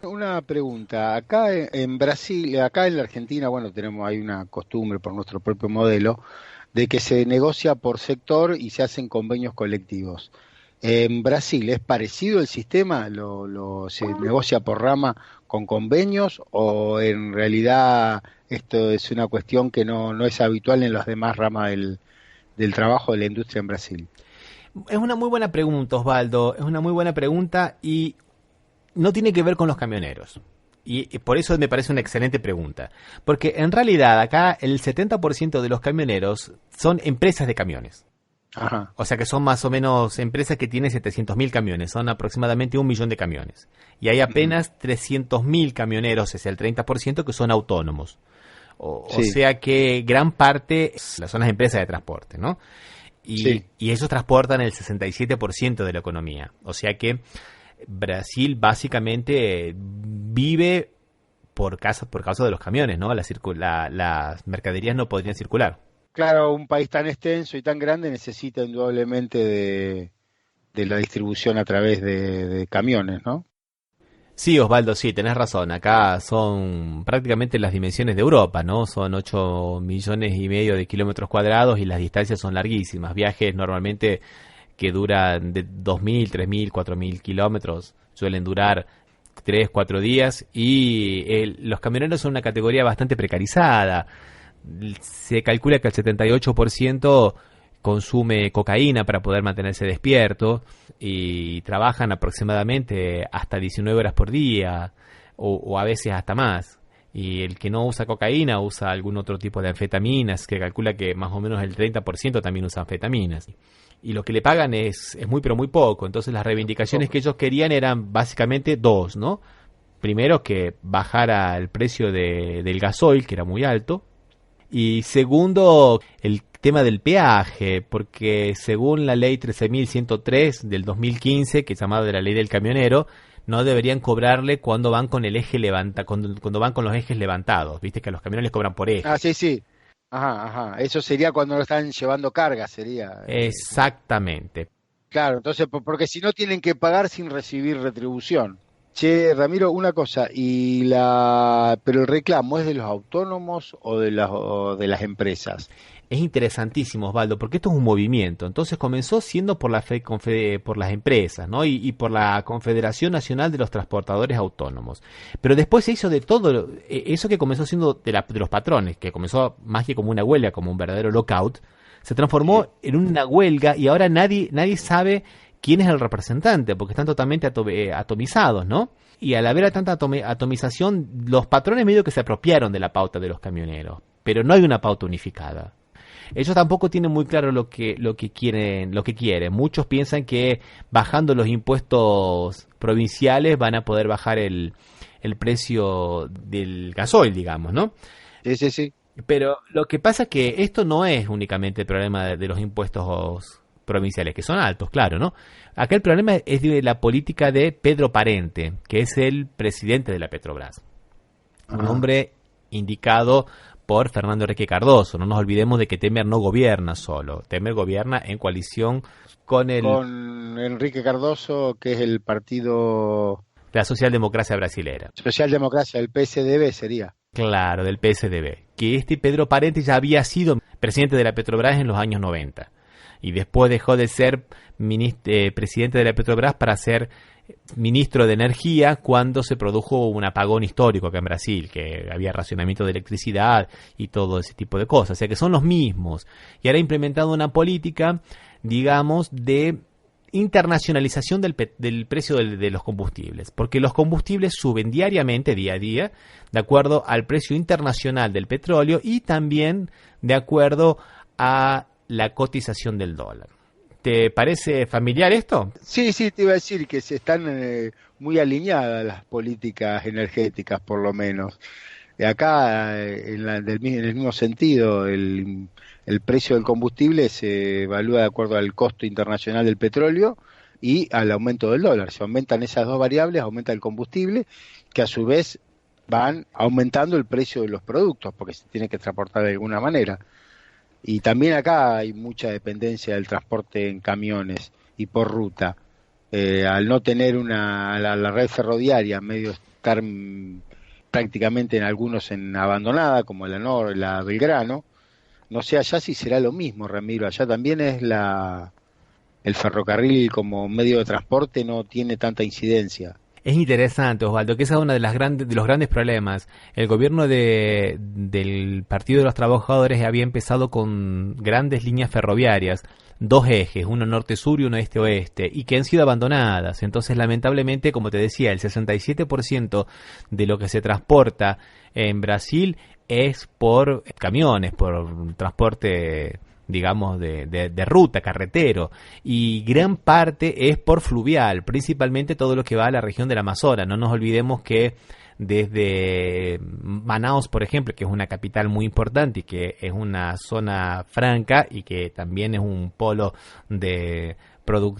Una pregunta. Acá en Brasil, acá en la Argentina, bueno, hay una costumbre por nuestro propio modelo, de que se negocia por sector y se hacen convenios colectivos. En Brasil, ¿es parecido el sistema? ¿Se negocia por rama con convenios o en realidad esto es una cuestión que no es habitual en las demás ramas del trabajo de la industria en Brasil? Es una muy buena pregunta, Osvaldo. Es una muy buena pregunta y no tiene que ver con los camioneros. Y por eso me parece una excelente pregunta. Porque en realidad acá el 70% de los camioneros son empresas de camiones. Ajá. O sea que son más o menos empresas que tienen 700.000 camiones, son aproximadamente 1 millón de camiones. Y hay apenas 300.000 camioneros, es el 30%, que son autónomos. O sea que gran parte son las empresas de transporte, ¿no? Y ellos transportan el 67% de la economía. O sea que Brasil básicamente vive por causa de los camiones, ¿no? Las mercaderías no podrían circular. Claro, un país tan extenso y tan grande necesita indudablemente de la distribución a través de camiones, ¿no? Sí, Osvaldo, sí, tenés razón. Acá son prácticamente las dimensiones de Europa, ¿no? Son 8,5 millones de kilómetros cuadrados y las distancias son larguísimas. Viajes normalmente que duran de 2.000, 3.000, 4.000 kilómetros, suelen durar 3, 4 días y los camioneros son una categoría bastante precarizada. Se calcula que el 78% consume cocaína para poder mantenerse despierto y trabajan aproximadamente hasta 19 horas por día o a veces hasta más. Y el que no usa cocaína usa algún otro tipo de anfetaminas, que calcula que más o menos el 30% también usa anfetaminas. Y lo que le pagan es muy pero muy poco. Entonces las reivindicaciones que ellos querían eran básicamente dos, ¿no? Primero, que bajara el precio del gasoil, que era muy alto. Y segundo, el tema del peaje, porque según la ley 13.103 del 2015, que es llamada de la ley del camionero, no deberían cobrarle cuando van con el eje cuando van con los ejes levantados. Viste que a los camiones les cobran por eje. Ah, sí. Ajá. Eso sería cuando no están llevando carga, sería. Exactamente. Claro, entonces, porque si no tienen que pagar sin recibir retribución. Che, Ramiro, una cosa, pero el reclamo es de los autónomos o de las empresas. Es interesantísimo, Osvaldo, porque esto es un movimiento. Entonces comenzó siendo por las empresas, ¿no? Y por la Confederación Nacional de los Transportadores Autónomos. Pero después se hizo de todo, eso que comenzó siendo de los patrones, que comenzó más que como una huelga, como un verdadero lockout, se transformó en una huelga y ahora nadie sabe quién es el representante, porque están totalmente atomizados, ¿no? Y al haber tanta atomización, los patrones medio que se apropiaron de la pauta de los camioneros, pero no hay una pauta unificada. Ellos tampoco tienen muy claro lo que quieren. Muchos piensan que bajando los impuestos provinciales van a poder bajar el precio del gasoil, digamos, ¿no? Sí. Pero lo que pasa es que esto no es únicamente el problema de los impuestos provinciales, que son altos, claro, ¿no? Acá el problema es de la política de Pedro Parente, que es el presidente de la Petrobras. Un hombre indicado por Fernando Henrique Cardoso. No nos olvidemos de que Temer no gobierna solo. Temer gobierna en coalición con Enrique Cardoso, que es el partido... La socialdemocracia brasilera. Socialdemocracia, el PSDB sería. Claro, del PSDB. Que Pedro Parente ya había sido presidente de la Petrobras en los años 90. Y después dejó de ser presidente de la Petrobras para ser ministro de Energía cuando se produjo un apagón histórico acá en Brasil, que había racionamiento de electricidad y todo ese tipo de cosas. O sea que son los mismos. Y ahora ha implementado una política, digamos, de internacionalización del precio de los combustibles, porque los combustibles suben diariamente, día a día, de acuerdo al precio internacional del petróleo y también de acuerdo a la cotización del dólar. ¿Te parece familiar esto? Sí, te iba a decir que se están muy alineadas las políticas energéticas, por lo menos. Acá, en el mismo sentido, el precio del combustible se evalúa de acuerdo al costo internacional del petróleo y al aumento del dólar. Si aumentan esas dos variables, aumenta el combustible, que a su vez van aumentando el precio de los productos, porque se tiene que transportar de alguna manera. Y también acá hay mucha dependencia del transporte en camiones y por ruta. Al no tener la red ferroviaria, medio estar prácticamente en algunos abandonada, como la Belgrano, no sé allá si será lo mismo, Ramiro. Allá también es el ferrocarril como medio de transporte, no tiene tanta incidencia. Es interesante, Osvaldo, que esa es uno de los grandes problemas. El gobierno del Partido de los Trabajadores había empezado con grandes líneas ferroviarias, 2 ejes, uno norte-sur y uno este-oeste, y que han sido abandonadas. Entonces, lamentablemente, como te decía, el 67% de lo que se transporta en Brasil es por camiones, por transporte, digamos, de ruta, carretero, y gran parte es por fluvial, principalmente todo lo que va a la región del Amazonas. No nos olvidemos que desde Manaus, por ejemplo, que es una capital muy importante y que es una zona franca y que también es un polo de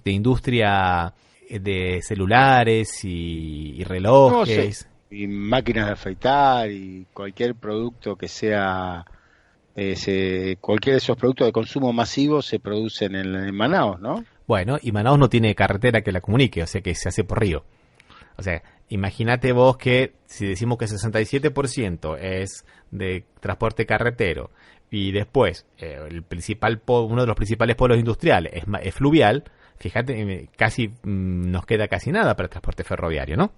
industria de celulares y relojes. No sé, y máquinas de afeitar y cualquier producto que sea... cualquiera de esos productos de consumo masivo se producen en Manaus, ¿no? Bueno, y Manaus no tiene carretera que la comunique, o sea que se hace por río. O sea, imagínate vos que si decimos que 67% es de transporte carretero y después uno de los principales polos industriales es fluvial, fíjate, casi nos queda casi nada para el transporte ferroviario, ¿no?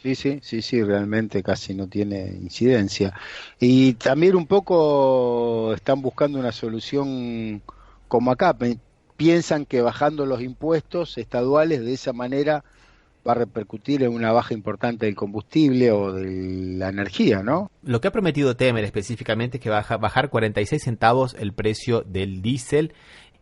Sí, realmente casi no tiene incidencia. Y también un poco están buscando una solución como acá. Piensan que bajando los impuestos estaduales de esa manera va a repercutir en una baja importante del combustible o de la energía, ¿no? Lo que ha prometido Temer específicamente es que va a bajar 46 centavos el precio del diésel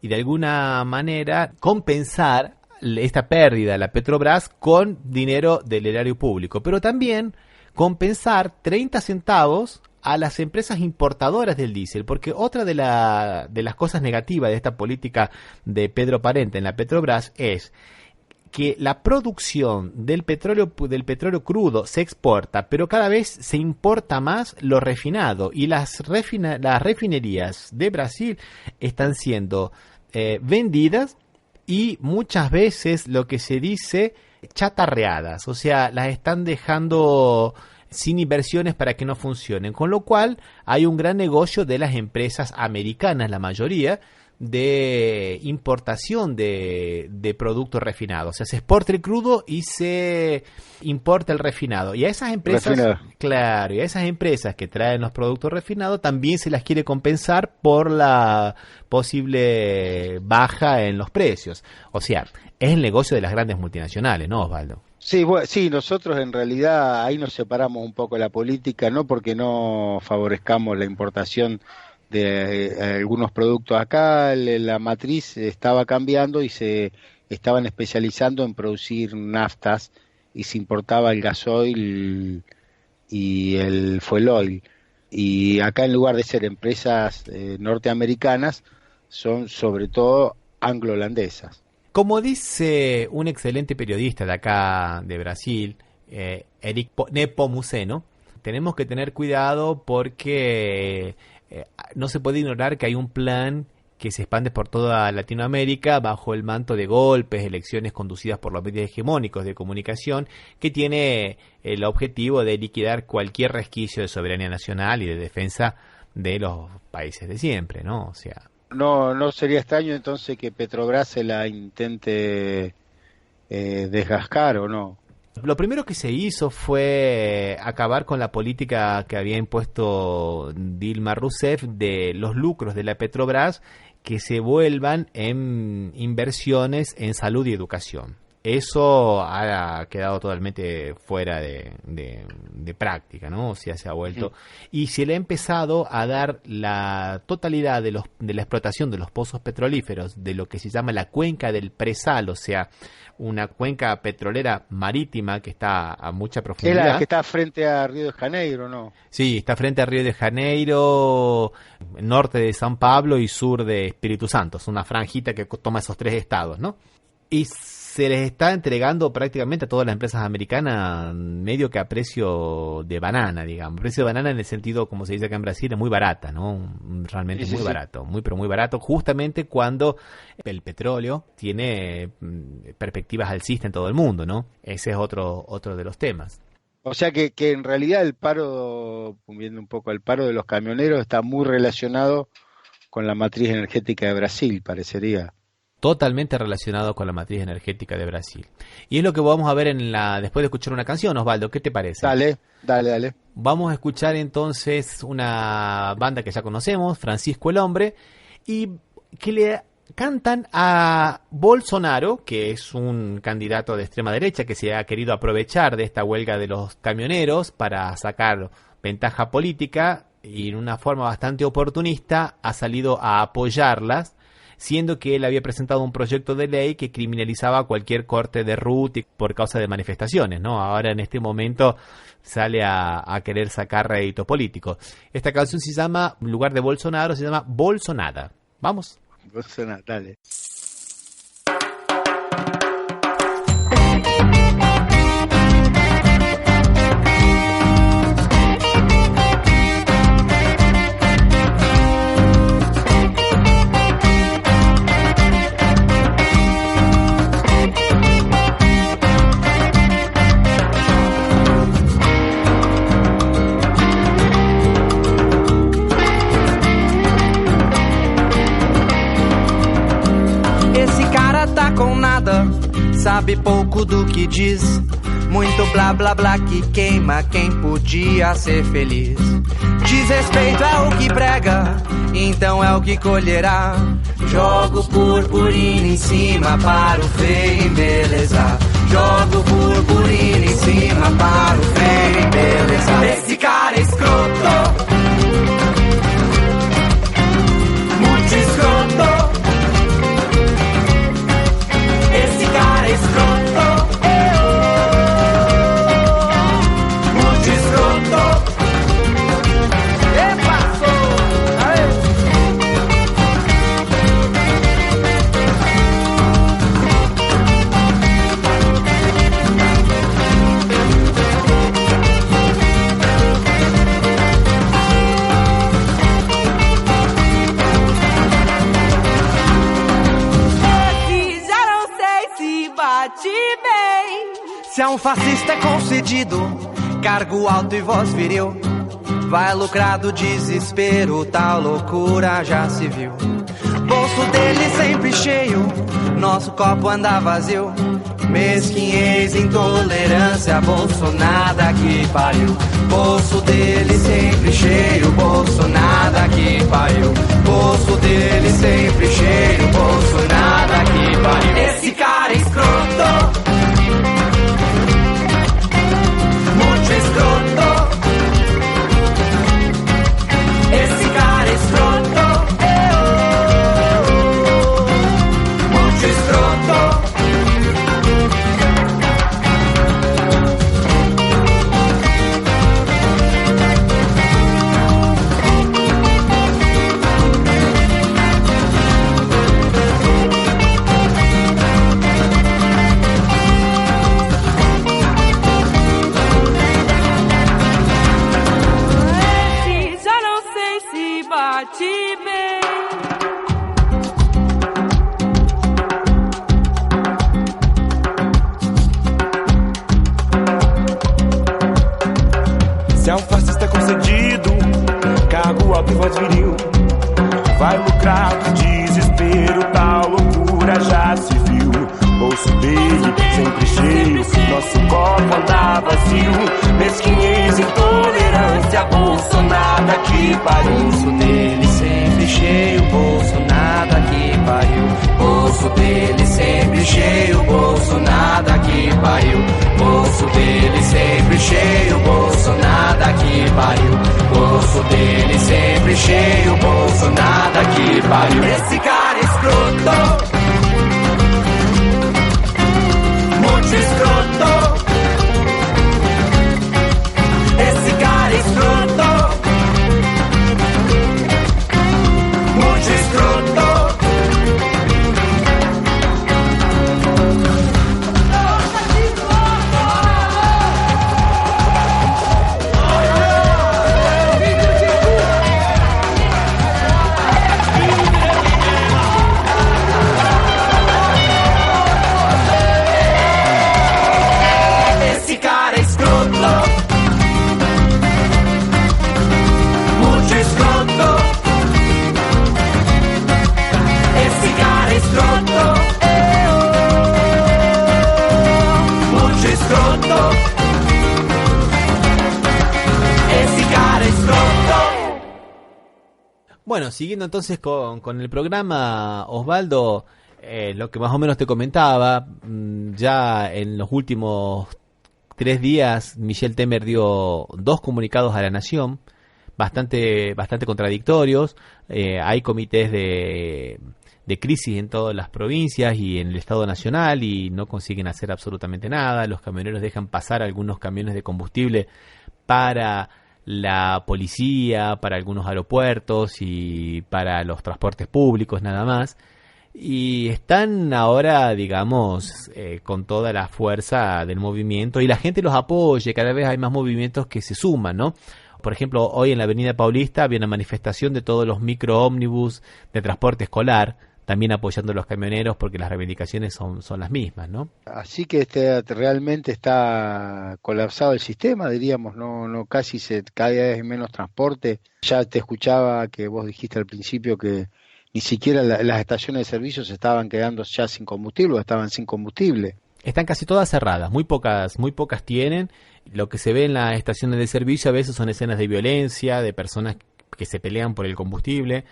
y de alguna manera compensar esta pérdida de la Petrobras con dinero del erario público, pero también compensar 30 centavos a las empresas importadoras del diésel, porque otra de las cosas negativas de esta política de Pedro Parente en la Petrobras es que la producción del petróleo crudo se exporta, pero cada vez se importa más lo refinado y las refinerías de Brasil están siendo vendidas y muchas veces lo que se dice chatarreadas, o sea, las están dejando sin inversiones para que no funcionen, con lo cual hay un gran negocio de las empresas americanas, la mayoría, de importación de productos refinados. O sea, se exporta el crudo y se importa el refinado. Y a esas empresas, claro, y a esas empresas que traen los productos refinados también se las quiere compensar por la posible baja en los precios. O sea, es el negocio de las grandes multinacionales, ¿no, Osvaldo? Sí, sí, nosotros en realidad ahí nos separamos un poco de la política, no porque no favorezcamos la importación de algunos productos. Acá la matriz estaba cambiando y se estaban especializando en producir naftas y se importaba el gasoil y el fuel oil. Y acá en lugar de ser empresas norteamericanas, son sobre todo anglo-holandesas. Como dice un excelente periodista de acá de Brasil, Eric Nepomuceno, tenemos que tener cuidado porque no se puede ignorar que hay un plan que se expande por toda Latinoamérica bajo el manto de golpes, elecciones conducidas por los medios hegemónicos de comunicación, que tiene el objetivo de liquidar cualquier resquicio de soberanía nacional y de defensa de los países de siempre, ¿no? O sea, no sería extraño entonces que Petrobras se la intente desgastar, ¿o no? Lo primero que se hizo fue acabar con la política que había impuesto Dilma Rousseff de los lucros de la Petrobras que se vuelvan en inversiones en salud y educación. Eso ha quedado totalmente fuera de práctica, ¿no? O sea, se ha vuelto. Y se le ha empezado a dar la totalidad de la explotación de los pozos petrolíferos, de lo que se llama la cuenca del presal, o sea, una cuenca petrolera marítima que está a mucha profundidad. Es la que está frente a Río de Janeiro, ¿no? Sí, está frente a Río de Janeiro, norte de San Pablo y sur de Espíritu Santo. Es una franjita que toma esos tres estados, ¿no? Y se les está entregando prácticamente a todas las empresas americanas medio que a precio de banana, digamos. Precio de banana en el sentido, como se dice acá en Brasil, es muy barata, ¿no? Realmente muy barato, pero muy barato, justamente cuando el petróleo tiene perspectivas alcistas en todo el mundo, ¿no? Ese es otro de los temas. O sea que en realidad el paro, viendo un poco el paro de los camioneros, está muy relacionado con la matriz energética de Brasil, parecería. Totalmente relacionado con la matriz energética de Brasil. Y es lo que vamos a ver después de escuchar una canción, Osvaldo. ¿Qué te parece? Dale. Vamos a escuchar entonces una banda que ya conocemos, Francisco el Hombre, y que le cantan a Bolsonaro, que es un candidato de extrema derecha que se ha querido aprovechar de esta huelga de los camioneros para sacar ventaja política y en una forma bastante oportunista ha salido a apoyarlas, siendo que él había presentado un proyecto de ley que criminalizaba cualquier corte de ruta por causa de manifestaciones, ¿no? Ahora en este momento sale a querer sacar rédito político. Esta canción se llama, en lugar de Bolsonaro, se llama Bolsonada. ¿Vamos? Bolsonaro, dale. Sabe pouco do que diz, muito blá blá blá que queima quem podia ser feliz. Desrespeito é o que prega, então é o que colherá. Jogo purpurina em cima para o feio embelezar. Jogo purpurina em cima para o feio embelezar. Esse cara é escroto, muito escroto. Se é um fascista é concedido cargo alto e voz viril, vai lucrar do desespero, tal loucura já se viu. Bolso dele sempre cheio, nosso copo anda vazio. Mesquinhez, intolerância, Bolsonaro que pariu. Bolso dele sempre cheio, Bolsonaro que pariu. Bolso dele sempre cheio, Bolsonaro que pariu. Esse cara é escroto, escroto. Esse cara é escroto, muito escroto. Guachipe. Se é um fascista concedido, cargo alto e voz viril, vai lucrar do desespero, tal loucura já se viu. Bolso dele sempre cheio, nosso copo anda vazio, mesquinhez, intolerância, Bolsonaro que pariu. Bolso dele sempre cheio, Bolsonaro que pariu. Bolso dele sempre cheio, Bolsonaro que pariu. Bolso dele sempre cheio, Bolsonaro que pariu. Bolso dele sempre cheio, Bolsonaro que pariu. Esse cara é escroto, muito escroto. Esse cara é escroto, muito escroto. Bueno, siguiendo entonces con el programa, Osvaldo, lo que más o menos te comentaba, ya en los últimos 3 días Michel Temer dio 2 comunicados a la Nación, bastante contradictorios. Hay comités de crisis en todas las provincias y en el Estado Nacional y no consiguen hacer absolutamente nada. Los camioneros dejan pasar algunos camiones de combustible para la policía, para algunos aeropuertos y para los transportes públicos nada más, y están ahora, digamos, con toda la fuerza del movimiento y la gente los apoya. Cada vez hay más movimientos que se suman, ¿no? Por ejemplo, hoy en la Avenida Paulista había una manifestación de todos los micro ómnibus de transporte escolar, también apoyando a los camioneros porque las reivindicaciones son las mismas, ¿no? Así que realmente está colapsado el sistema, diríamos, no casi cada vez hay menos transporte. Ya te escuchaba que vos dijiste al principio que ni siquiera las estaciones de servicio se estaban quedando ya sin combustible, o estaban sin combustible. Están casi todas cerradas, muy pocas tienen. Lo que se ve en las estaciones de servicio a veces son escenas de violencia, de personas que se pelean por el combustible.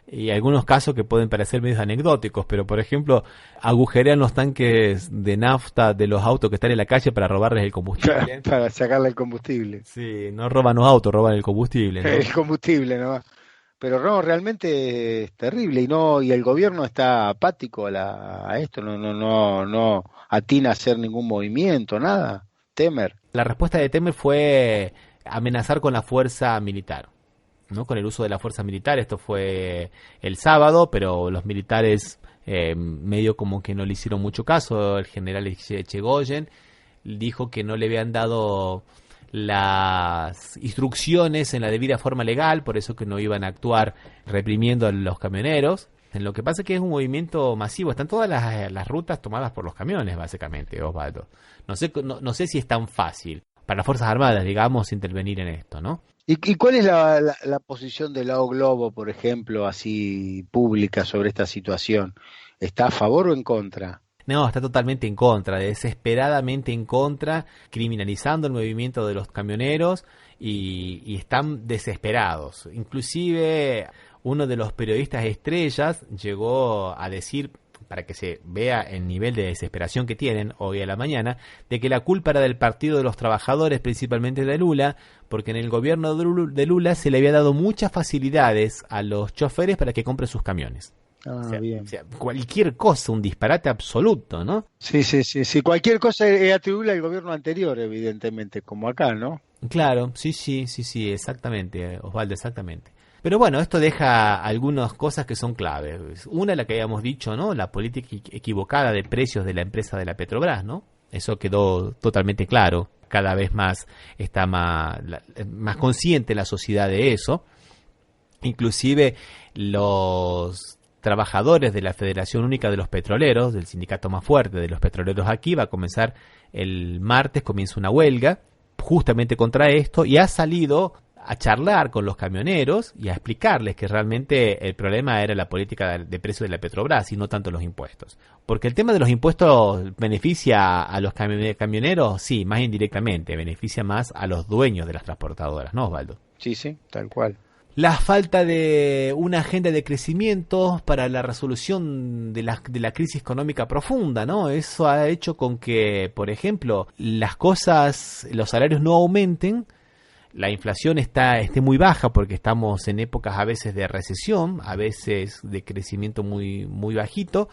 Y algunos casos que pueden parecer medios anecdóticos, pero por ejemplo agujerean los tanques de nafta de los autos que están en la calle para robarles el combustible. Para sacarle el combustible. Sí, no roban los autos, roban el combustible, ¿no? El combustible, ¿no? Pero no, realmente es terrible y el gobierno está apático a esto, no atina a hacer ningún movimiento, nada. Temer. La respuesta de Temer fue amenazar con la fuerza militar, ¿no? Con el uso de la fuerza militar. Esto fue el sábado, pero los militares medio como que no le hicieron mucho caso. El general Echegoyen dijo que no le habían dado las instrucciones en la debida forma legal, por eso que no iban a actuar reprimiendo a los camioneros. Lo que pasa es que es un movimiento masivo, están todas las rutas tomadas por los camiones, básicamente, Osvaldo. No sé si es tan fácil para las Fuerzas Armadas, digamos, intervenir en esto, ¿no? ¿Y cuál es la posición de Lao Globo, por ejemplo, así pública sobre esta situación? ¿Está a favor o en contra? No, está totalmente en contra, desesperadamente en contra, criminalizando el movimiento de los camioneros y están desesperados. Inclusive uno de los periodistas estrellas llegó a decir, para que se vea el nivel de desesperación que tienen hoy a la mañana, de que la culpa era del Partido de los Trabajadores, principalmente de Lula, porque en el gobierno de Lula se le había dado muchas facilidades a los choferes para que compren sus camiones. Bien. O sea, cualquier cosa, un disparate absoluto, ¿no? Sí, cualquier cosa es atribuible al gobierno anterior, evidentemente, como acá, ¿no? Claro, sí, exactamente, Osvaldo, exactamente. Pero bueno, esto deja algunas cosas que son claves. Una, la que habíamos dicho, ¿no? La política equivocada de precios de la empresa de la Petrobras, ¿no? Eso quedó totalmente claro. Cada vez más está más consciente la sociedad de eso. Inclusive los trabajadores de la Federación Única de los Petroleros, del sindicato más fuerte de los petroleros aquí, va a comenzar el martes, comienza una huelga justamente contra esto, y ha salido a charlar con los camioneros y a explicarles que realmente el problema era la política de precio de la Petrobras y no tanto los impuestos. Porque el tema de los impuestos beneficia a los camioneros, sí, más indirectamente, beneficia más a los dueños de las transportadoras, ¿no, Osvaldo? Sí, tal cual. La falta de una agenda de crecimiento para la resolución de la crisis económica profunda, ¿no? Eso ha hecho con que, por ejemplo, los salarios no aumenten, la inflación esté muy baja porque estamos en épocas a veces de recesión, a veces de crecimiento muy, muy bajito,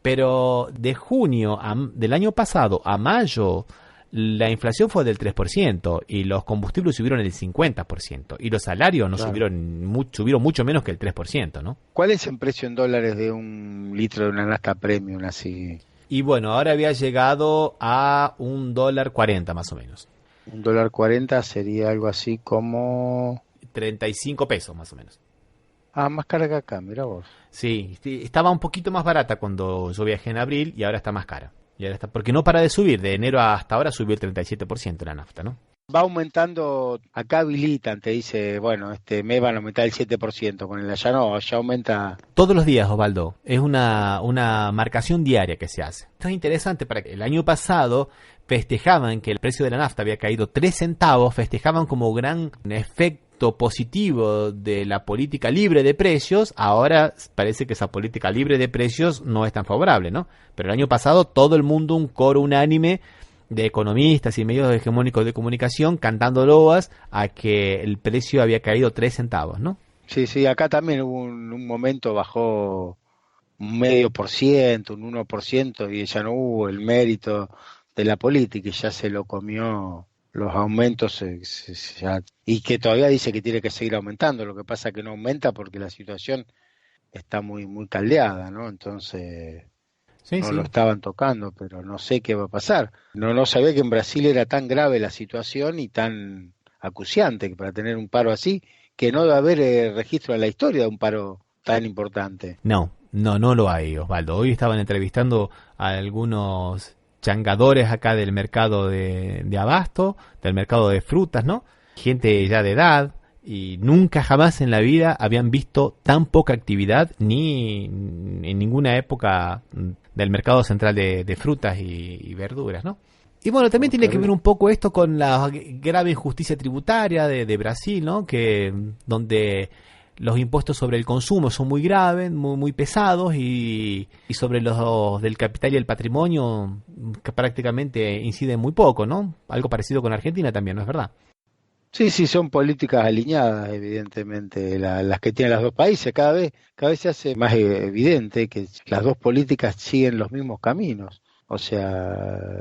pero de junio del año pasado a mayo la inflación fue del 3% y los combustibles subieron el 50% y los salarios no subieron mucho menos que el 3%, ¿no? ¿Cuál es el precio en dólares de un litro de una nafta premium así? Y bueno, ahora había llegado a $1.40 más o menos. $1.40 sería algo así como 35 pesos más o menos. Ah, más cara que acá, mira vos. Sí, estaba un poquito más barata cuando yo viajé en abril y ahora está más cara. Y ahora está, porque no para de subir, de enero hasta ahora subió el 37% la nafta, ¿no? Va aumentando, acá habilitan, te dice, bueno, este mes van a aumentar el 7%, con el allá no, allá aumenta. Todos los días, Osvaldo, es una marcación diaria que se hace. Esto es interesante para que el año pasado festejaban que el precio de la nafta había caído 3 centavos, festejaban como gran efecto positivo de la política libre de precios. Ahora parece que esa política libre de precios no es tan favorable, ¿no? Pero el año pasado todo el mundo, un coro unánime de economistas y medios hegemónicos de comunicación cantando loas a que el precio había caído 3 centavos, ¿no? Sí, acá también hubo un momento bajó un 0,5%, un 1%, y ya no hubo el mérito de la política y ya se lo comió los aumentos y que todavía dice que tiene que seguir aumentando. Lo que pasa es que no aumenta porque la situación está muy caldeada, ¿no? Entonces lo estaban tocando, pero no sé qué va a pasar. No sabía que en Brasil era tan grave la situación y tan acuciante que para tener un paro así, que no debe haber registro en la historia de un paro tan importante. No lo hay, Osvaldo. Hoy estaban entrevistando a algunos changadores acá del mercado de abasto, del mercado de frutas, ¿no? Gente ya de edad, y nunca jamás en la vida habían visto tan poca actividad ni en ninguna época del mercado central de frutas y verduras, ¿no? Y bueno, también tiene que ver un poco esto con la grave injusticia tributaria de Brasil, ¿no? Que donde los impuestos sobre el consumo son muy graves, muy pesados, y sobre los del capital y el patrimonio que prácticamente inciden muy poco, ¿no? Algo parecido con Argentina también, ¿no es verdad? Sí, son políticas alineadas, evidentemente, las que tienen los dos países. Cada vez se hace más evidente que las dos políticas siguen los mismos caminos. O sea,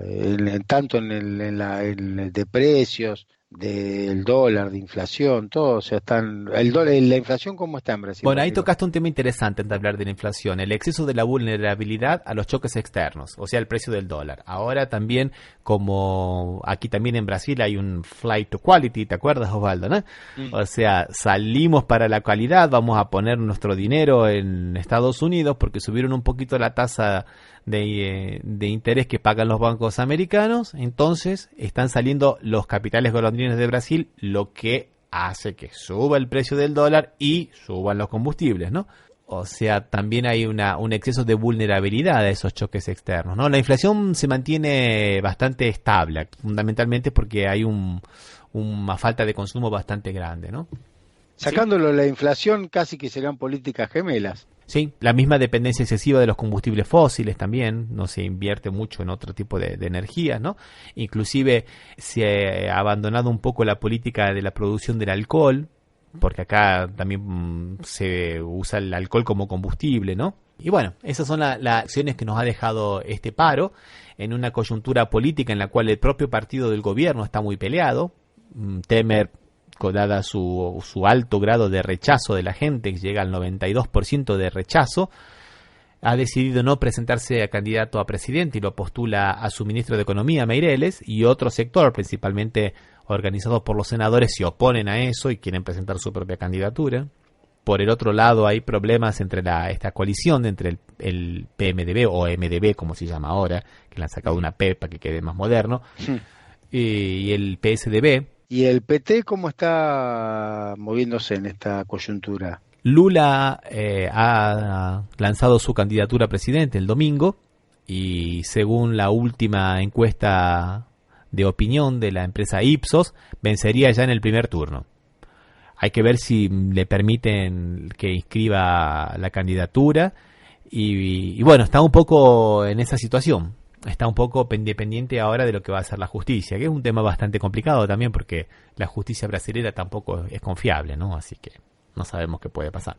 tanto en el de precios, del dólar, de inflación, todo, o sea, la inflación, ¿cómo está en Brasil? Bueno, ahí tocaste un tema interesante antes de hablar de la inflación, el exceso de la vulnerabilidad a los choques externos, o sea, el precio del dólar. Ahora también, como aquí también en Brasil hay un flight to quality, ¿te acuerdas, Osvaldo, no? O sea, salimos para la calidad, vamos a poner nuestro dinero en Estados Unidos porque subieron un poquito la tasa de interés que pagan los bancos americanos, entonces están saliendo los capitales golondrinos de Brasil, lo que hace que suba el precio del dólar y suban los combustibles, ¿no? O sea, también hay un exceso de vulnerabilidad a esos choques externos, ¿no? La inflación se mantiene bastante estable, fundamentalmente porque hay una falta de consumo bastante grande, ¿no? Sacándolo la inflación, casi que serán políticas gemelas. Sí, la misma dependencia excesiva de los combustibles fósiles también, no se invierte mucho en otro tipo de energía, ¿no? Inclusive se ha abandonado un poco la política de la producción del alcohol, porque acá también se usa el alcohol como combustible, ¿no? Y bueno, esas son las acciones que nos ha dejado este paro, en una coyuntura política en la cual el propio partido del gobierno está muy peleado. Temer, dada su alto grado de rechazo de la gente, que llega al 92% de rechazo, ha decidido no presentarse a candidato a presidente y lo postula a su ministro de Economía, Meireles, y otro sector, principalmente organizado por los senadores, se oponen a eso y quieren presentar su propia candidatura. por el otro lado hay problemas entre esta coalición entre el PMDB o MDB, como se llama ahora, que le han sacado una P para que quede más moderno, y el PSDB. ¿Y el PT cómo está moviéndose en esta coyuntura? Lula ha lanzado su candidatura a presidente el domingo y según la última encuesta de opinión de la empresa Ipsos, vencería ya en el primer turno. Hay que ver si le permiten que inscriba la candidatura y bueno, está un poco en esa situación. Está un poco dependiente ahora de lo que va a hacer la justicia, que es un tema bastante complicado también porque la justicia brasileña tampoco es confiable, ¿no? Así que no sabemos qué puede pasar.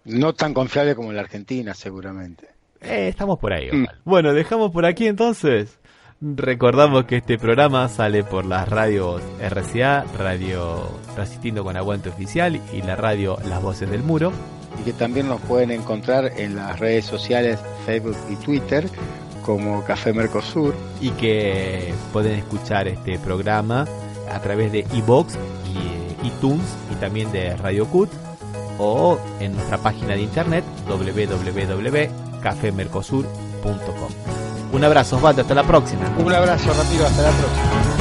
No tan confiable como en la Argentina, seguramente. Estamos por ahí. Bueno, dejamos por aquí entonces. Recordamos que este programa sale por las radios RCA, Radio Resistiendo con Aguante Oficial y la radio Las Voces del Muro. Y que también nos pueden encontrar en las redes sociales Facebook y Twitter como Café Mercosur. Y que pueden escuchar este programa a través de iVoox y iTunes y también de Radio Cut o en nuestra página de internet www.cafemercosur.com. Un abrazo, Osvaldo, hasta la próxima. Un abrazo, Ramiro, hasta la próxima.